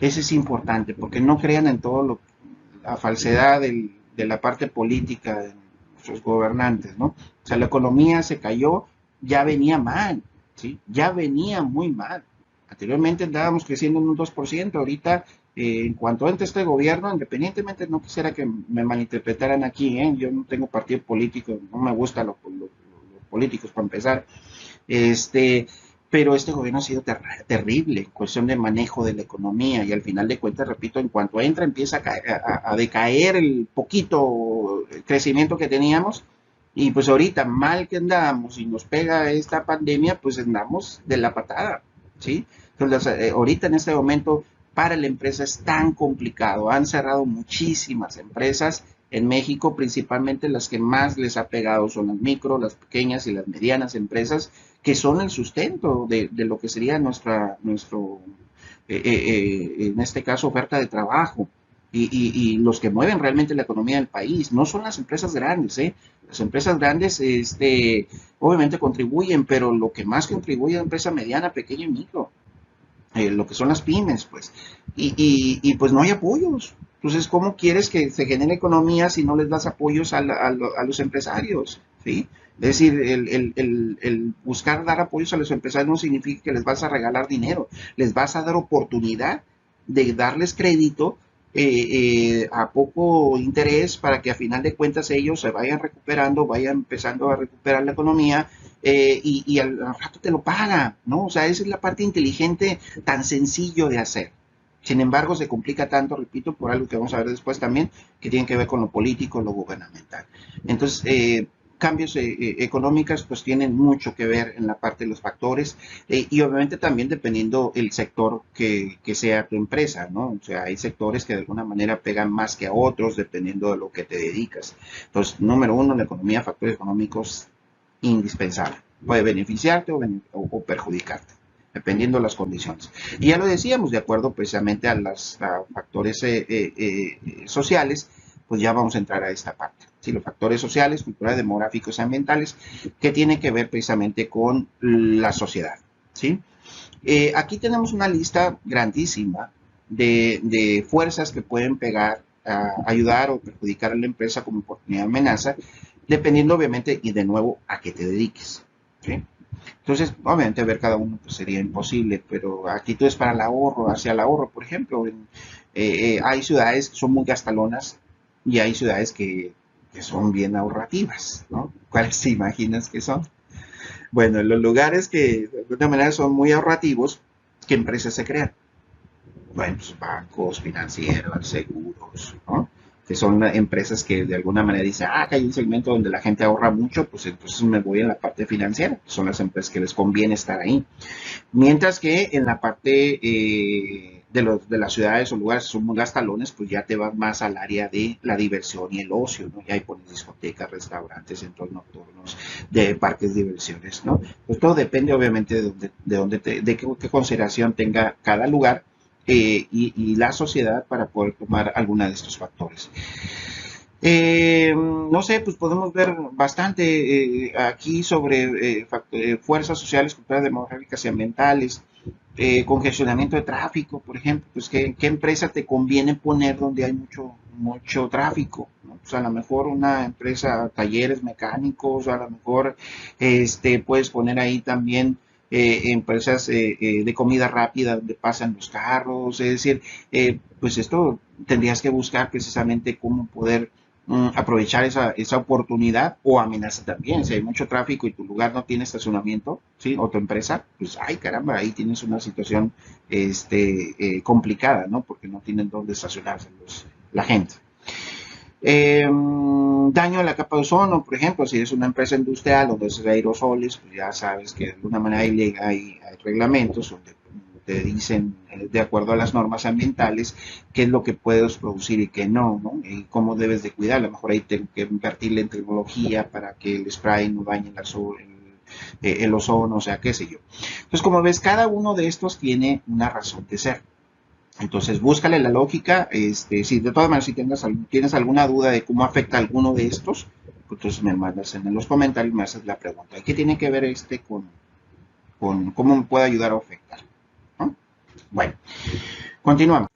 A: Eso es importante, porque no crean en todo la falsedad de la parte política de sus gobernantes, ¿no? O sea, la economía se cayó, ya venía mal, ¿sí? Ya venía muy mal. Anteriormente andábamos creciendo en un 2%, ahorita, en cuanto entre este gobierno, independientemente, no quisiera que me malinterpretaran aquí, ¿eh? Yo no tengo partido político, no me gustan los políticos para empezar, este, pero este gobierno ha sido terrible en cuestión de manejo de la economía y al final de cuentas, repito, en cuanto entra empieza a decaer el poquito crecimiento que teníamos y pues ahorita mal que andamos y nos pega esta pandemia, pues andamos de la patada, ¿sí? Entonces, ahorita en este momento para la empresa es tan complicado, han cerrado muchísimas empresas en México, principalmente las que más les ha pegado son las micro, las pequeñas y las medianas empresas, que son el sustento de lo que sería nuestro en este caso, oferta de trabajo. Y los que mueven realmente la economía del país, no son las empresas grandes, ¿eh? Las empresas grandes, obviamente contribuyen, pero lo que más contribuye es la empresa mediana, pequeña y micro, lo que son las pymes, pues. Pues no hay apoyos. Entonces, ¿cómo quieres que se genere economía si no les das apoyos a los empresarios? ¿Sí? Es decir, el buscar dar apoyos a los empresarios no significa que les vas a regalar dinero, les vas a dar oportunidad de darles crédito a poco interés para que a final de cuentas ellos se vayan recuperando, vayan empezando a recuperar la economía y al rato te lo paga, ¿no? O sea, esa es la parte inteligente tan sencillo de hacer. Sin embargo, se complica tanto, repito, por algo que vamos a ver después también, que tiene que ver con lo político, lo gubernamental. Entonces, cambios económicos pues tienen mucho que ver en la parte de los factores y obviamente también dependiendo el sector que sea tu empresa, ¿no? O sea, hay sectores que de alguna manera pegan más que a otros dependiendo de lo que te dedicas. Entonces, número uno, la economía, factores económicos indispensable. Puede beneficiarte o perjudicarte dependiendo de las condiciones. Y ya lo decíamos, de acuerdo precisamente a los factores sociales, pues ya vamos a entrar a esta parte. ¿Sí? Los factores sociales, culturales, demográficos y ambientales, que tienen que ver precisamente con la sociedad. ¿Sí? Aquí tenemos una lista grandísima de fuerzas que pueden pegar, ayudar o perjudicar a la empresa como oportunidad de amenaza, dependiendo obviamente y de nuevo a qué te dediques. ¿Sí? Entonces, obviamente ver cada uno pues, sería imposible, pero actitudes para el ahorro, hacia el ahorro, por ejemplo, hay ciudades que son muy gastalonas y hay ciudades que son bien ahorrativas, ¿no? ¿Cuáles te imaginas que son? Bueno, en los lugares que de alguna manera son muy ahorrativos, ¿qué empresas se crean? Bueno, pues bancos, financieros, seguros, ¿no? Que son empresas que de alguna manera dicen, que hay un segmento donde la gente ahorra mucho, pues entonces me voy a la parte financiera, son las empresas que les conviene estar ahí. Mientras que en la parte de las ciudades o lugares que son muy gastalones, pues ya te vas más al área de la diversión y el ocio, ¿no? Ya hay pones discotecas, restaurantes, centros nocturnos, de parques de diversiones, ¿no? Pues todo depende obviamente de qué consideración tenga cada lugar y la sociedad para poder tomar alguna de estos factores. No sé, pues podemos ver bastante aquí sobre fuerzas sociales, culturales, demográficas y ambientales, congestionamiento de tráfico, por ejemplo, pues ¿qué empresa te conviene poner donde hay mucho tráfico, ¿no? Pues a lo mejor una empresa, talleres mecánicos, a lo mejor puedes poner ahí también empresas de comida rápida donde pasan los carros, es decir, pues esto tendrías que buscar precisamente cómo poder aprovechar esa oportunidad o amenaza también. Si hay mucho tráfico y tu lugar no tiene estacionamiento, ¿sí? O tu empresa, pues, ay caramba, ahí tienes una situación complicada, ¿no? Porque no tienen dónde estacionarse la gente. Daño a la capa de ozono, por ejemplo, si es una empresa industrial donde es aerosoles, pues ya sabes que de alguna manera hay reglamentos donde te dicen, de acuerdo a las normas ambientales, qué es lo que puedes producir y qué no, ¿no? Y cómo debes de cuidar. A lo mejor hay que invertirle en tecnología para que el spray no dañe el ozono, o sea, qué sé yo. Entonces, como ves, cada uno de estos tiene una razón de ser. Entonces, búscale la lógica. Si de todas maneras, si tienes alguna duda de cómo afecta alguno de estos, pues entonces me mandas en los comentarios y me haces la pregunta. ¿Y qué tiene que ver con cómo me puede ayudar a afectar? ¿No? Bueno, continuamos.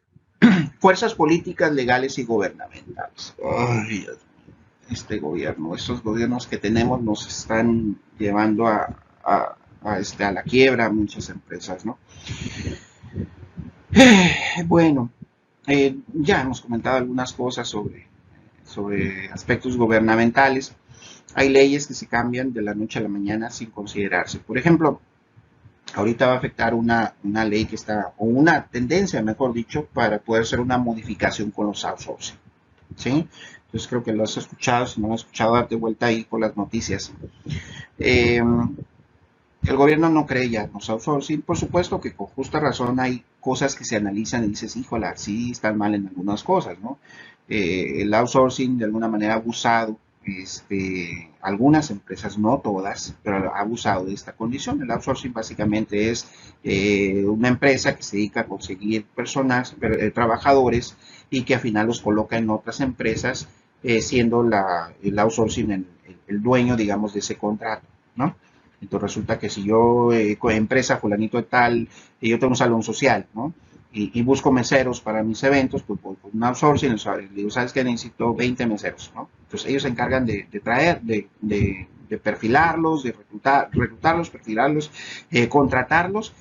A: Fuerzas políticas, legales y gubernamentales. Ay, Dios mío, este gobierno, estos gobiernos que tenemos nos están llevando a la quiebra a muchas empresas, ¿no? Bueno, ya hemos comentado algunas cosas sobre aspectos gubernamentales. Hay leyes que se cambian de la noche a la mañana sin considerarse. Por ejemplo, ahorita va a afectar una ley que está, o una tendencia, mejor dicho, para poder hacer una modificación con los outsourcing. ¿Sí? Entonces creo que lo has escuchado, si no lo has escuchado, date vuelta ahí por las noticias. Eh, el gobierno no cree ya en los outsourcing, por supuesto que con justa razón hay cosas que se analizan y dices, híjola, sí están mal en algunas cosas, ¿no? El outsourcing de alguna manera ha abusado, algunas empresas, no todas, pero ha abusado de esta condición. El outsourcing básicamente es una empresa que se dedica a conseguir personas, trabajadores, y que al final los coloca en otras empresas, siendo el outsourcing el dueño, digamos, de ese contrato, ¿no? Entonces resulta que si yo, empresa fulanito de tal, yo tengo un salón social, ¿no? Y busco meseros para mis eventos, pues un outsourcing, digo, ¿sabes qué? Necesito 20 meseros, ¿no? Entonces ellos se encargan de traer, de perfilarlos, de reclutarlos, perfilarlos, contratarlos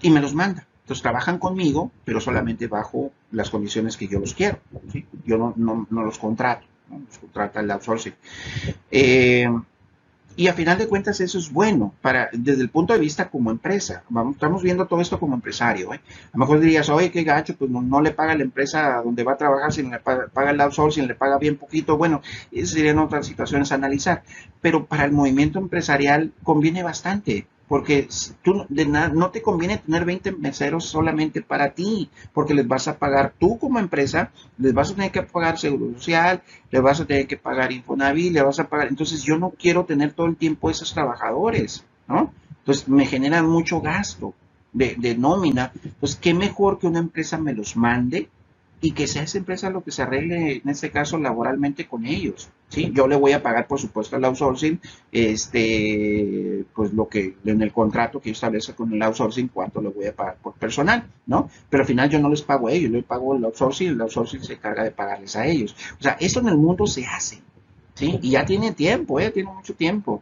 A: y me los manda. Entonces trabajan conmigo, pero solamente bajo las condiciones que yo los quiero, ¿sí? Yo no los contrato, ¿no? Los contrata el outsourcing. Eh, y a final de cuentas eso es bueno desde el punto de vista como empresa. Estamos viendo todo esto como empresario. ¿Eh? A lo mejor dirías, oye, qué gacho, pues no le paga la empresa donde va a trabajar, si le paga el outsourcing, le paga bien poquito. Bueno, esas serían otras situaciones a analizar. Pero para el movimiento empresarial conviene bastante. Porque tú no te conviene tener 20 meseros solamente para ti, porque les vas a pagar tú como empresa, les vas a tener que pagar seguro social, le vas a tener que pagar Infonavit, le vas a pagar. Entonces yo no quiero tener todo el tiempo esos trabajadores, ¿no? Entonces me generan mucho gasto de nómina. Pues qué mejor que una empresa me los mande y que sea esa empresa lo que se arregle, en este caso laboralmente con ellos. ¿Sí? Yo le voy a pagar, por supuesto, al outsourcing, pues lo que en el contrato que yo establezca con el outsourcing, cuánto le voy a pagar por personal, ¿no? Pero al final yo no les pago a ellos, yo les pago el outsourcing se encarga de pagarles a ellos. O sea, esto en el mundo se hace, ¿sí? Y ya tiene tiempo, tiene mucho tiempo.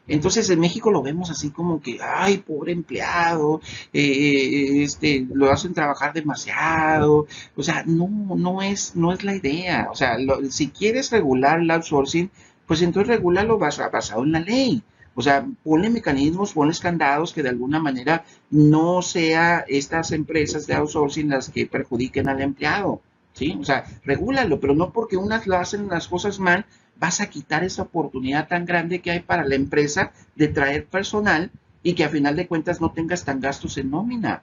A: Entonces en México lo vemos así como que, ay, pobre empleado, lo hacen trabajar demasiado. O sea, no es la idea. O sea, si quieres regular el outsourcing, pues entonces regularlo basado en la ley. O sea, ponle mecanismos, ponle candados que de alguna manera no sea estas empresas de outsourcing las que perjudiquen al empleado. ¿Sí? O sea, regúlalo, pero no porque unas lo hacen las cosas mal, vas a quitar esa oportunidad tan grande que hay para la empresa de traer personal y que a final de cuentas no tengas tan gastos en nómina,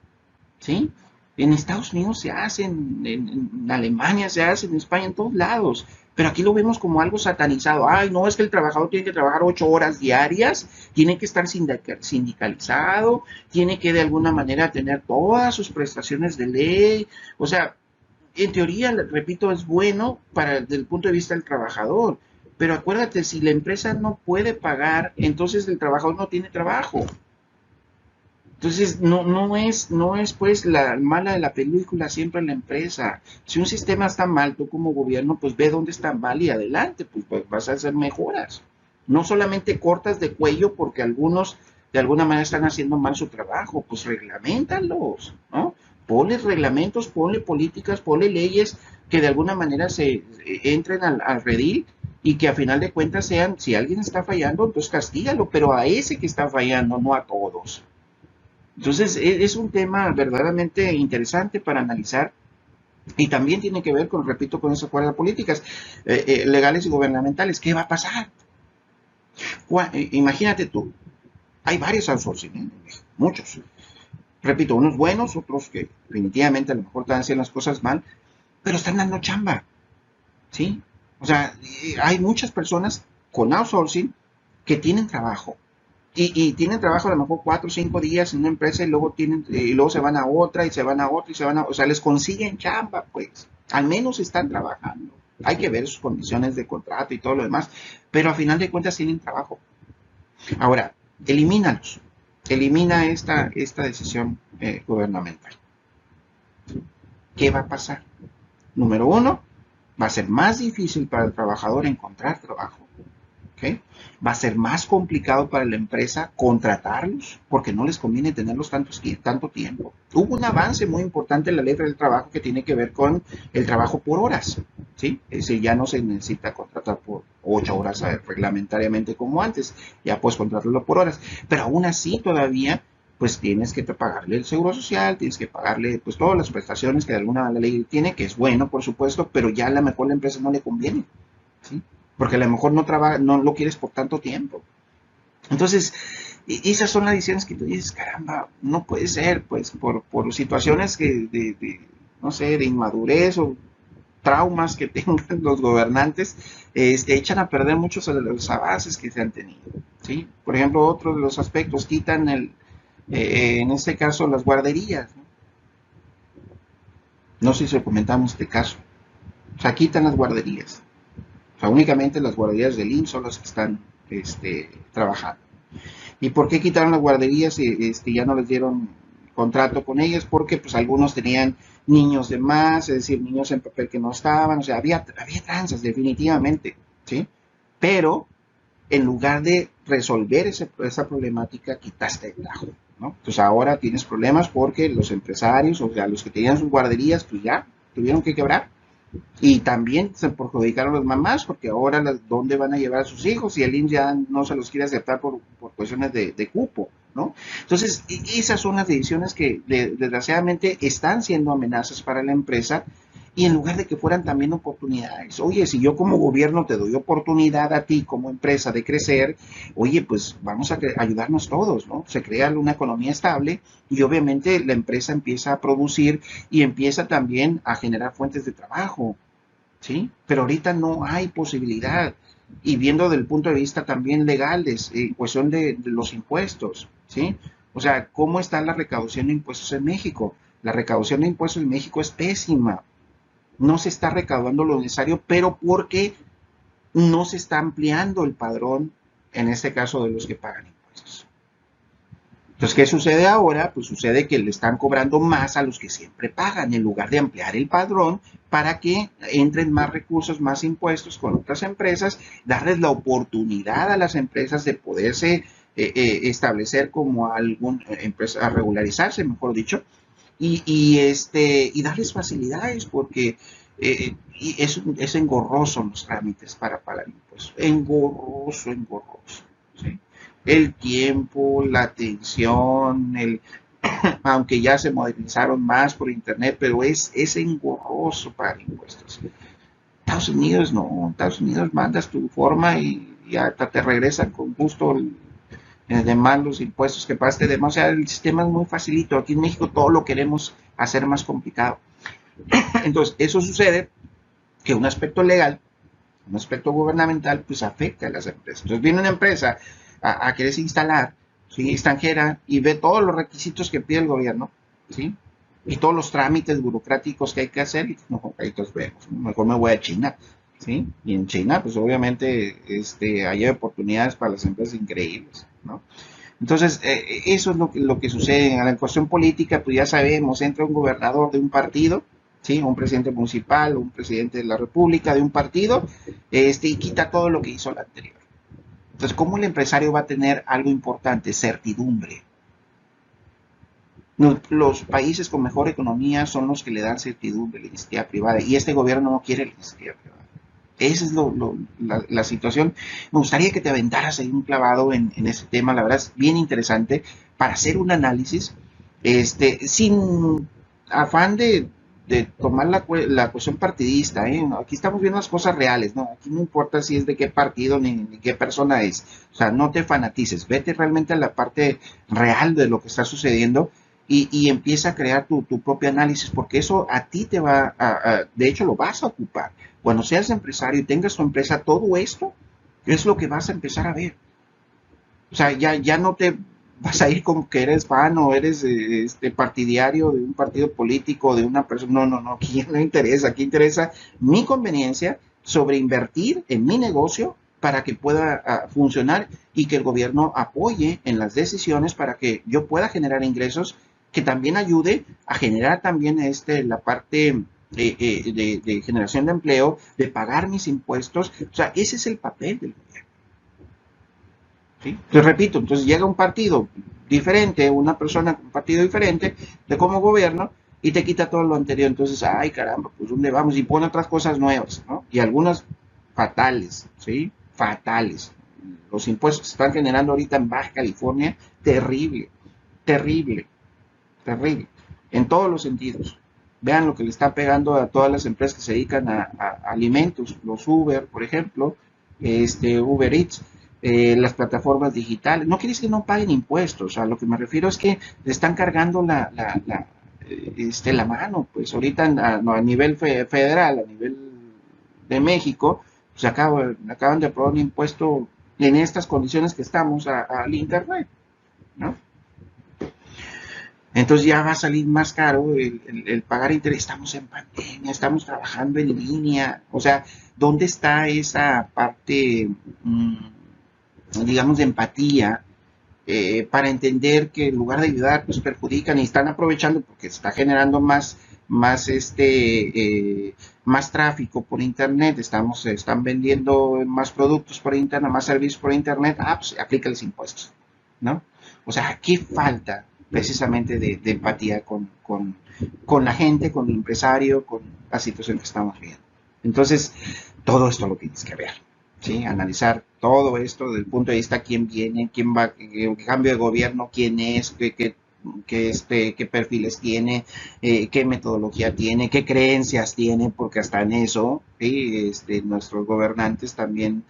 A: ¿sí? En Estados Unidos se hacen, en Alemania se hacen, en España, en todos lados. Pero aquí lo vemos como algo satanizado. Ay, no, es que el trabajador tiene que trabajar 8 horas diarias, tiene que estar sindicalizado, tiene que de alguna manera tener todas sus prestaciones de ley. O sea, en teoría, repito, es bueno desde el punto de vista del trabajador. Pero acuérdate, si la empresa no puede pagar, entonces el trabajador no tiene trabajo. Entonces, no es pues la mala de la película siempre la empresa. Si un sistema está mal, tú como gobierno, pues ve dónde está mal y adelante, pues vas a hacer mejoras. No solamente cortas de cuello porque algunos de alguna manera están haciendo mal su trabajo, pues reglamentalos, ¿no? Ponle reglamentos, ponle políticas, ponle leyes que de alguna manera entren al redil y que a final de cuentas sean, si alguien está fallando, entonces castígalo, pero a ese que está fallando, no a todos. Entonces, es un tema verdaderamente interesante para analizar Y también tiene que ver con, repito, con esas cuerdas políticas, legales y gubernamentales. ¿Qué va a pasar? Imagínate tú, hay varios outsourcing en México, muchos. Repito, unos buenos, otros que definitivamente a lo mejor están haciendo las cosas mal, pero están dando chamba, ¿sí? O sea, hay muchas personas con outsourcing que tienen trabajo. Y tienen trabajo a lo mejor 4 o 5 días en una empresa y luego y luego se van a otra y se van a otra y se van a, o sea, les consiguen chamba, pues. Al menos están trabajando. Hay que ver sus condiciones de contrato y todo lo demás, pero a final de cuentas tienen trabajo. Ahora, elimínalos. Elimina esta decisión gubernamental. ¿Qué va a pasar? Número uno, va a ser más difícil para el trabajador encontrar trabajo. ¿Okay? Va a ser más complicado para la empresa contratarlos porque no les conviene tenerlos tanto tiempo. Hubo un avance muy importante en la ley del trabajo que tiene que ver con el trabajo por horas. ¿Sí? Es decir, ya no se necesita contratar por 8 horas reglamentariamente como antes, ya puedes contratarlo por horas, pero aún así todavía pues tienes que pagarle el seguro social, tienes que pagarle pues todas las prestaciones que de alguna manera la ley tiene, que es bueno por supuesto, pero ya a lo mejor la empresa no le conviene, ¿sí? Porque a lo mejor no lo quieres por tanto tiempo. Entonces, esas son las decisiones que tú dices, caramba, no puede ser, pues por situaciones no sé, de inmadurez o traumas que tengan los gobernantes, echan a perder muchos de los avances que se han tenido, ¿sí? Por ejemplo, otro de los aspectos, quitan en este caso las guarderías, ¿no? No sé si comentamos este caso. O sea, quitan las guarderías. O sea, únicamente las guarderías del IMSS son las que están trabajando. ¿Y por qué quitaron las guarderías y ya no les dieron contrato con ellas? Porque pues algunos tenían niños de más, es decir, niños en papel que no estaban, o sea, había tranzas definitivamente, ¿sí? Pero en lugar de resolver esa problemática, quitaste el tajo, ¿no? Entonces ahora tienes problemas porque los empresarios, o sea, los que tenían sus guarderías, pues ya tuvieron que quebrar. Y también se perjudicaron las mamás porque ahora dónde van a llevar a sus hijos y el IMSS ya no se los quiere aceptar por cuestiones de cupo, ¿no? Entonces, esas son las decisiones que desgraciadamente están siendo amenazas para la empresa y en lugar de que fueran también oportunidades. Oye, si yo como gobierno te doy oportunidad a ti como empresa de crecer, oye, pues vamos a ayudarnos todos, ¿no? Se crea una economía estable y obviamente la empresa empieza a producir y empieza también a generar fuentes de trabajo, ¿sí? Pero ahorita no hay posibilidad. Y viendo desde el punto de vista también legal, cuestión de los impuestos, ¿sí? O sea, ¿cómo está la recaudación de impuestos en México? La recaudación de impuestos en México es pésima. No se está recaudando lo necesario, pero porque no se está ampliando el padrón, en este caso, de los que pagan impuestos. Entonces, ¿qué sucede ahora? Pues sucede que le están cobrando más a los que siempre pagan, en lugar de ampliar el padrón para que entren más recursos, más impuestos con otras empresas, darles la oportunidad a las empresas de poderse establecer como alguna empresa, a regularizarse, mejor dicho, y darles facilidades, porque es engorroso los trámites para pagar impuestos. Engorroso, engorroso. ¿Sí? El tiempo, la atención, aunque ya se modernizaron más por internet, pero es engorroso pagar impuestos. Estados Unidos no, Estados Unidos mandas tu forma y hasta te regresan con gusto de más los impuestos que pagaste, o sea, el sistema es muy facilito. Aquí en México todo lo queremos hacer más complicado. Entonces, eso sucede que un aspecto legal, un aspecto gubernamental, pues afecta a las empresas. Entonces viene una empresa a quererse instalar, ¿sí? Extranjera, y ve todos los requisitos que pide el gobierno, ¿sí? Y todos los trámites burocráticos que hay que hacer, y no, ahí los vemos, mejor me voy a China, ¿sí? Y en China, pues obviamente hay oportunidades para las empresas increíbles, ¿no? Entonces, eso es lo que sucede en la cuestión política, pues ya sabemos, entra un gobernador de un partido, ¿sí? Un presidente municipal, un presidente de la república de un partido, y quita todo lo que hizo el anterior. Entonces, ¿cómo el empresario va a tener algo importante? Certidumbre. Los países con mejor economía son los que le dan certidumbre a la iniciativa privada, y este gobierno no quiere la iniciativa privada. Esa es la situación. Me gustaría que te aventaras ahí un clavado en ese tema, la verdad es bien interesante, para hacer un análisis, sin afán de de tomar la cuestión partidista, ¿eh? No, aquí estamos viendo las cosas reales, ¿no? Aquí no importa si es de qué partido ni qué persona es. O sea, no te fanatices, vete realmente a la parte real de lo que está sucediendo y empieza a crear tu propio análisis, porque eso a ti te va de hecho lo vas a ocupar. Cuando seas empresario y tengas tu empresa, todo esto es lo que vas a empezar a ver. O sea, ya no te vas a ir como que eres fan o eres partidario de un partido político, de una persona. No, no, no, aquí interesa mi conveniencia sobre invertir en mi negocio para que pueda funcionar y que el gobierno apoye en las decisiones para que yo pueda generar ingresos que también ayude a generar también la parte de generación de empleo, de pagar mis impuestos. O sea, ese es el papel del gobierno. ¿Sí? Te repito, entonces llega un partido diferente, una persona con un partido diferente de como gobierno y te quita todo lo anterior. Entonces, ay caramba, pues ¿dónde vamos? Y pone otras cosas nuevas, ¿no? Y algunas fatales, ¿sí? Fatales. Los impuestos que se están generando ahorita en Baja California, terrible, terrible, terrible, en todos los sentidos. Vean lo que le está pegando a todas las empresas que se dedican a alimentos, los Uber, por ejemplo, Uber Eats, las plataformas digitales. No quiere decir que no paguen impuestos, a lo que me refiero es que le están cargando la mano, pues ahorita a nivel federal, a nivel de México, pues acaban de aprobar un impuesto en estas condiciones que estamos al Internet, ¿no? Entonces ya va a salir más caro el pagar interés. Estamos en pandemia, estamos trabajando en línea. O sea, ¿dónde está esa parte, digamos, de empatía para entender que en lugar de ayudar, pues perjudican y están aprovechando porque se está generando más tráfico por internet, están vendiendo más productos por internet, más servicios por internet, pues aplícales impuestos, ¿no? O sea, ¿qué falta precisamente de empatía con la gente, con el empresario, con la situación que estamos viendo? Entonces, todo esto lo tienes que ver, ¿sí? Analizar todo esto desde el punto de vista quién viene, quién va, qué cambio de gobierno, quién es, qué perfiles tiene, qué metodología tiene, qué creencias tiene, porque hasta en eso, ¿sí? Nuestros gobernantes también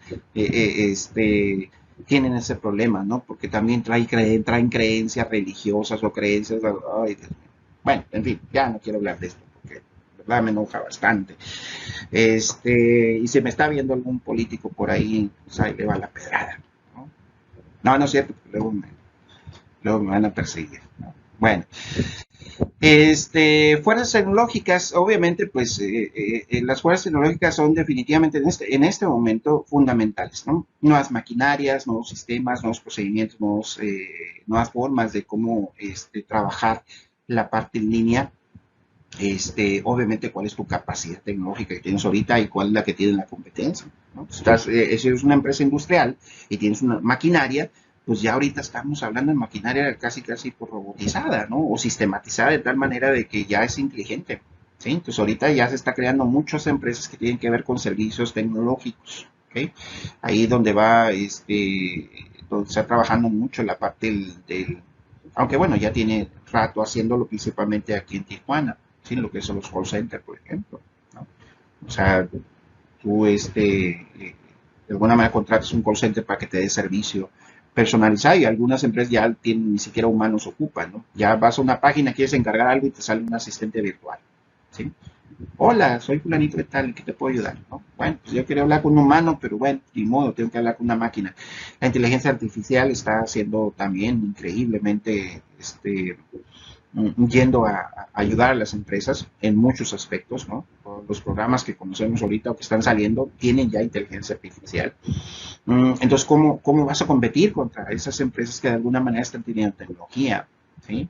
A: tienen ese problema, ¿no? Porque también traen creencias religiosas o creencias, ay, Dios mío. Bueno, en fin, ya no quiero hablar de esto, porque de verdad me enoja bastante. Y si me está viendo algún político por ahí, pues ahí le va la pedrada, ¿no? No, no es cierto, luego me van a perseguir, ¿no? Bueno, fuerzas tecnológicas, obviamente, pues las fuerzas tecnológicas son definitivamente en este momento fundamentales, ¿no? Nuevas maquinarias, nuevos sistemas, nuevos procedimientos, nuevas formas de cómo trabajar la parte en línea. Obviamente, cuál es tu capacidad tecnológica que tienes ahorita y cuál es la que tiene la competencia, ¿no? Si eres una empresa industrial y tienes una maquinaria, pues ya ahorita estamos hablando de maquinaria casi por robotizada, ¿no? O sistematizada de tal manera de que ya es inteligente, ¿sí? Entonces ahorita ya se está creando muchas empresas que tienen que ver con servicios tecnológicos, ¿ok? Ahí donde donde está trabajando mucho la parte aunque bueno, ya tiene rato haciéndolo principalmente aquí en Tijuana, ¿sí? Lo que son los call centers, por ejemplo, ¿no? O sea, tú de alguna manera contratas un call center para que te dé servicio personalizado y algunas empresas ya tienen, ni siquiera humanos ocupan, ¿no? Ya vas a una página, quieres encargar algo y te sale un asistente virtual, ¿sí? Hola, soy fulanito de tal, ¿qué te puedo ayudar? ¿No? Bueno, pues yo quería hablar con un humano, pero bueno, ni modo, tengo que hablar con una máquina. La inteligencia artificial está siendo también increíblemente, yendo a ayudar a las empresas en muchos aspectos, ¿no? Los programas que conocemos ahorita o que están saliendo tienen ya inteligencia artificial. Entonces, ¿cómo vas a competir contra esas empresas que de alguna manera están teniendo tecnología? ¿Sí?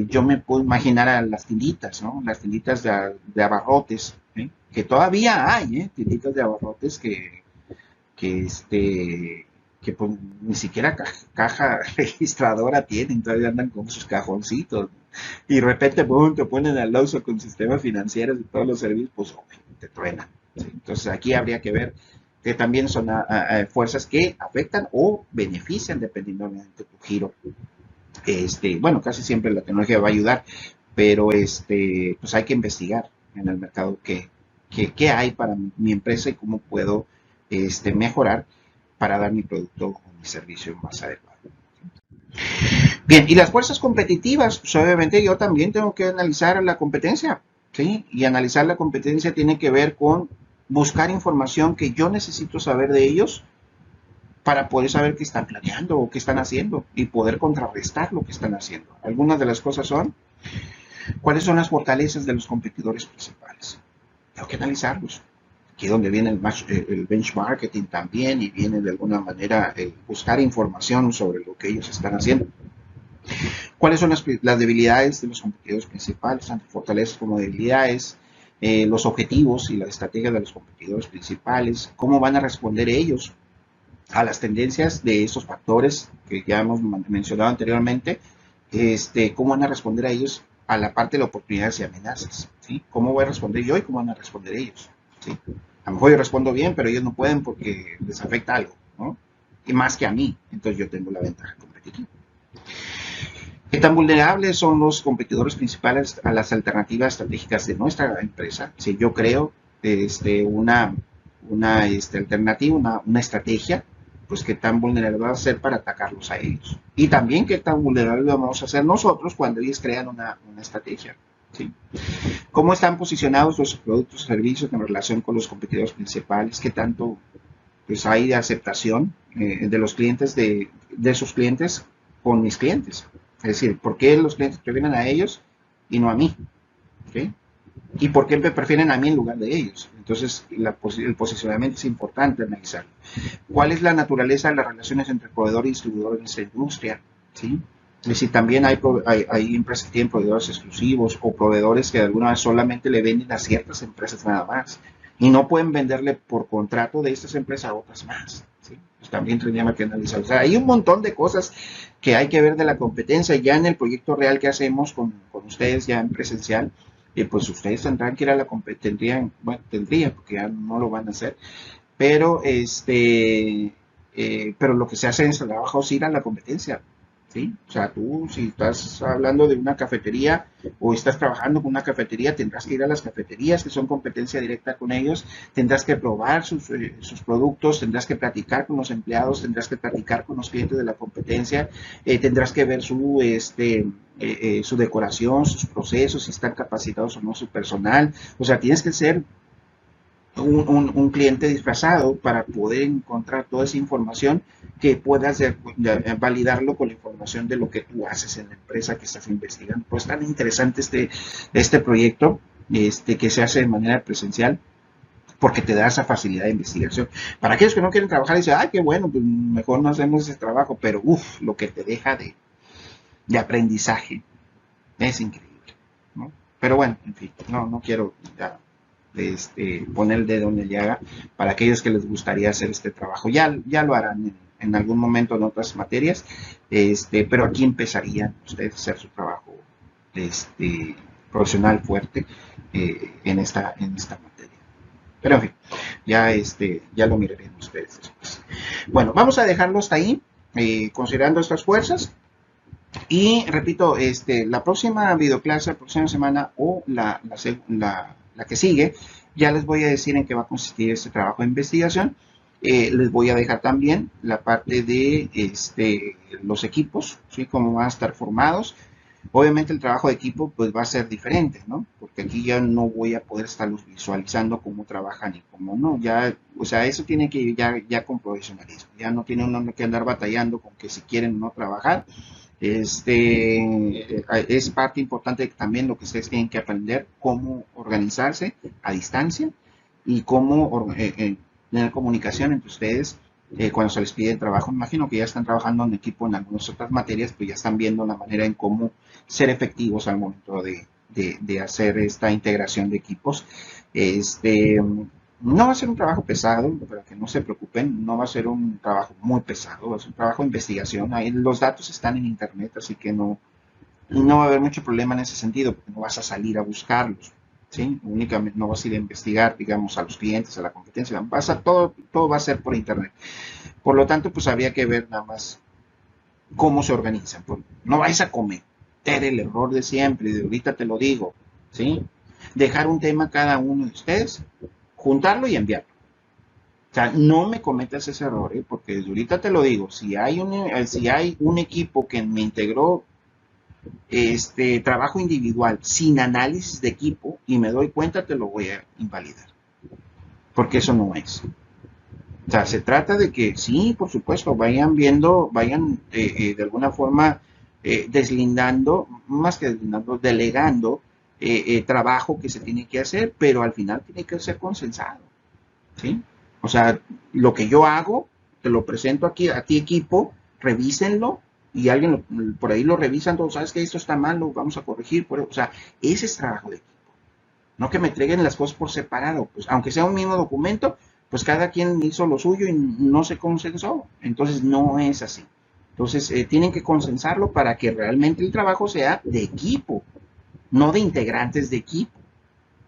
A: Yo me puedo imaginar a las tienditas, ¿no? Las tienditas de abarrotes, ¿sí? Que todavía hay, tienditas de abarrotes que pues, ni siquiera caja registradora tienen, todavía andan con sus cajoncitos, y de repente boom, te ponen al uso con sistemas financieros y todos los servicios, pues te truenan, ¿sí? Entonces aquí habría que ver que también son fuerzas que afectan o benefician dependiendo de tu giro. Bueno, casi siempre la tecnología va a ayudar, pero pues hay que investigar en el mercado qué hay para mi empresa y cómo puedo mejorar para dar mi producto o mi servicio más adecuado. Bien, y las fuerzas competitivas, pues obviamente yo también tengo que analizar la competencia, ¿sí? Y analizar la competencia tiene que ver con buscar información que yo necesito saber de ellos para poder saber qué están planeando o qué están haciendo y poder contrarrestar lo que están haciendo. Algunas de las cosas son, ¿cuáles son las fortalezas de los competidores principales? Tengo que analizarlos. Aquí es donde viene el benchmarking también y viene de alguna manera buscar información sobre lo que ellos están haciendo. ¿Cuáles son las debilidades de los competidores principales, tanto fortalezas como debilidades? Los objetivos y la estrategia de los competidores principales, cómo van a responder ellos a las tendencias de esos factores que ya hemos mencionado anteriormente, cómo van a responder a ellos a la parte de oportunidades y amenazas, ¿sí? ¿Cómo voy a responder yo y cómo van a responder ellos? ¿Sí? A lo mejor yo respondo bien, pero ellos no pueden porque les afecta algo, ¿no? Y más que a mí, entonces yo tengo la ventaja competitiva. ¿Qué tan vulnerables son los competidores principales a las alternativas estratégicas de nuestra empresa? Si yo creo una alternativa, una estrategia, pues qué tan vulnerable va a ser para atacarlos a ellos. Y también qué tan vulnerable vamos a ser nosotros cuando ellos crean una estrategia. ¿Sí? ¿Cómo están posicionados los productos y servicios en relación con los competidores principales? ¿Qué tanto pues, hay de aceptación de los clientes, de sus clientes con mis clientes? Es decir, ¿por qué los clientes prefieren a ellos y no a mí? ¿Okay? ¿Y por qué me prefieren a mí en lugar de ellos? Entonces, el posicionamiento es importante analizarlo. ¿Cuál es la naturaleza de las relaciones entre proveedor y distribuidor en esta industria? ¿Sí? Es decir, también hay empresas que tienen proveedores exclusivos o proveedores que de alguna manera solamente le venden a ciertas empresas nada más y no pueden venderle por contrato de estas empresas a otras más. ¿Sí? Pues también tendríamos que analizar. O sea, hay un montón de cosas que hay que ver de la competencia ya en el proyecto real que hacemos con ustedes ya en presencial. Pues ustedes tendrán que ir a la competencia, bueno, tendrían, porque ya no lo van a hacer, pero pero lo que se hace en este trabajo es ir a la competencia, ¿sí? O sea, tú si estás hablando de una cafetería o estás trabajando con una cafetería, tendrás que ir a las cafeterías que son competencia directa con ellos, tendrás que probar sus productos, tendrás que platicar con los empleados, tendrás que platicar con los clientes de la competencia, tendrás que ver su decoración, sus procesos, si están capacitados o no su personal. O sea, tienes que ser un cliente disfrazado para poder encontrar toda esa información que puedas validarlo con la información de lo que tú haces en la empresa que estás investigando. Pues tan interesante este proyecto que se hace de manera presencial porque te da esa facilidad de investigación. Para aquellos que no quieren trabajar, dicen, ay, qué bueno, pues mejor no hacemos ese trabajo, pero lo que te deja de aprendizaje es increíble, ¿no? Pero bueno, en fin, no quiero ya poner el dedo en la llaga para aquellos que les gustaría hacer este trabajo. Ya lo harán en algún momento en otras materias, pero aquí empezarían ustedes a hacer su trabajo profesional fuerte en esta materia. Pero en fin, ya lo mirarán ustedes después. Bueno, vamos a dejarlo hasta ahí, considerando estas fuerzas. Y repito, la próxima videoclase, la próxima semana o la que sigue, ya les voy a decir en qué va a consistir este trabajo de investigación. Les voy a dejar también la parte de los equipos, ¿sí? Cómo van a estar formados. Obviamente el trabajo de equipo pues va a ser diferente, ¿no? Porque aquí ya no voy a poder estarlos visualizando cómo trabajan y cómo no. Ya, o sea, eso tiene que ir ya con profesionalismo. Ya no tiene uno que andar batallando con que si quieren no trabajar. Es parte importante también lo que ustedes tienen que aprender, cómo organizarse a distancia y cómo tener comunicación entre ustedes cuando se les pide el trabajo. Me imagino que ya están trabajando en equipo en algunas otras materias, pues ya están viendo la manera en cómo ser efectivos al momento de hacer esta integración de equipos. No va a ser un trabajo pesado, para que no se preocupen, no va a ser un trabajo muy pesado, va a ser un trabajo de investigación. Ahí los datos están en internet, así que no va a haber mucho problema en ese sentido, porque no vas a salir a buscarlos, ¿sí? Únicamente no vas a ir a investigar, digamos, a los clientes, a la competencia, todo va a ser por internet. Por lo tanto, pues habría que ver nada más cómo se organizan. No vais a comer, cometer el error de siempre, de ahorita te lo digo, ¿sí? Dejar un tema a cada uno de ustedes, juntarlo y enviarlo. O sea, no me cometas ese error, ¿eh? Porque desde ahorita te lo digo, si hay un equipo que me integró trabajo individual sin análisis de equipo y me doy cuenta, te lo voy a invalidar. Porque eso no es. O sea, se trata de que sí, por supuesto, vayan viendo, vayan de alguna forma deslindando, más que deslindando, delegando trabajo que se tiene que hacer, pero al final tiene que ser consensado, ¿sí? O sea, lo que yo hago, te lo presento aquí a ti equipo, revísenlo y alguien por ahí lo revisan, todo, sabes que esto está mal, lo vamos a corregir, o sea, ese es trabajo de equipo. No que me entreguen las cosas por separado, pues aunque sea un mismo documento, pues cada quien hizo lo suyo y no se consensó. Entonces no es así. Entonces tienen que consensarlo para que realmente el trabajo sea de equipo, no de integrantes de equipo.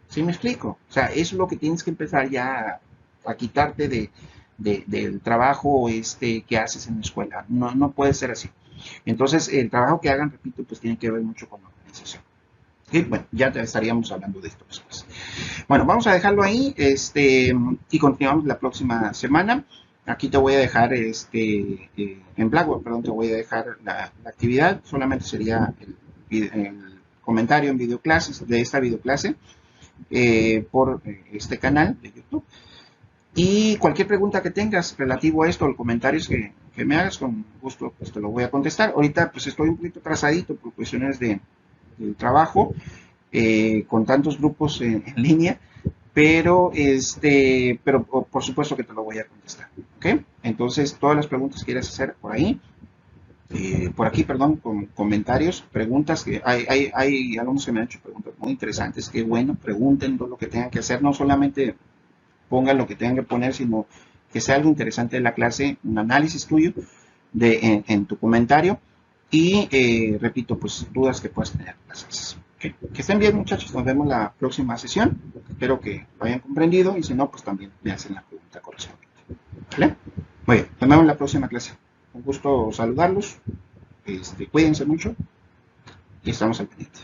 A: ¿Sí me explico? O sea, eso es lo que tienes que empezar ya a quitarte del trabajo que haces en la escuela. No, no puede ser así. Entonces, el trabajo que hagan, repito, pues tiene que ver mucho con la organización. Y bueno, ya estaríamos hablando de esto después. Bueno, vamos a dejarlo ahí y continuamos la próxima semana. Aquí te voy a dejar en Blackboard, perdón, te voy a dejar la actividad. Solamente sería el comentario en videoclases de esta videoclase por este canal de YouTube. Y cualquier pregunta que tengas relativo a esto, o comentarios que me hagas, con gusto pues te lo voy a contestar. Ahorita pues estoy un poquito atrasadito por cuestiones del trabajo, con tantos grupos en línea, pero por supuesto que te lo voy a contestar, ¿ok? Entonces, todas las preguntas que quieras hacer por ahí, por aquí, perdón, con comentarios, preguntas, que hay algunos que me han hecho preguntas muy interesantes, qué bueno, pregunten todo lo que tengan que hacer, no solamente pongan lo que tengan que poner, sino que sea algo interesante de la clase, un análisis tuyo en tu comentario y, repito, pues dudas que puedas tener las haces. Okay. Que estén bien, muchachos, nos vemos la próxima sesión, espero que lo hayan comprendido y si no, pues también me hacen la pregunta correspondiente. ¿Vale? Muy bien, nos vemos en la próxima clase. Un gusto saludarlos, cuídense mucho y estamos al pendiente.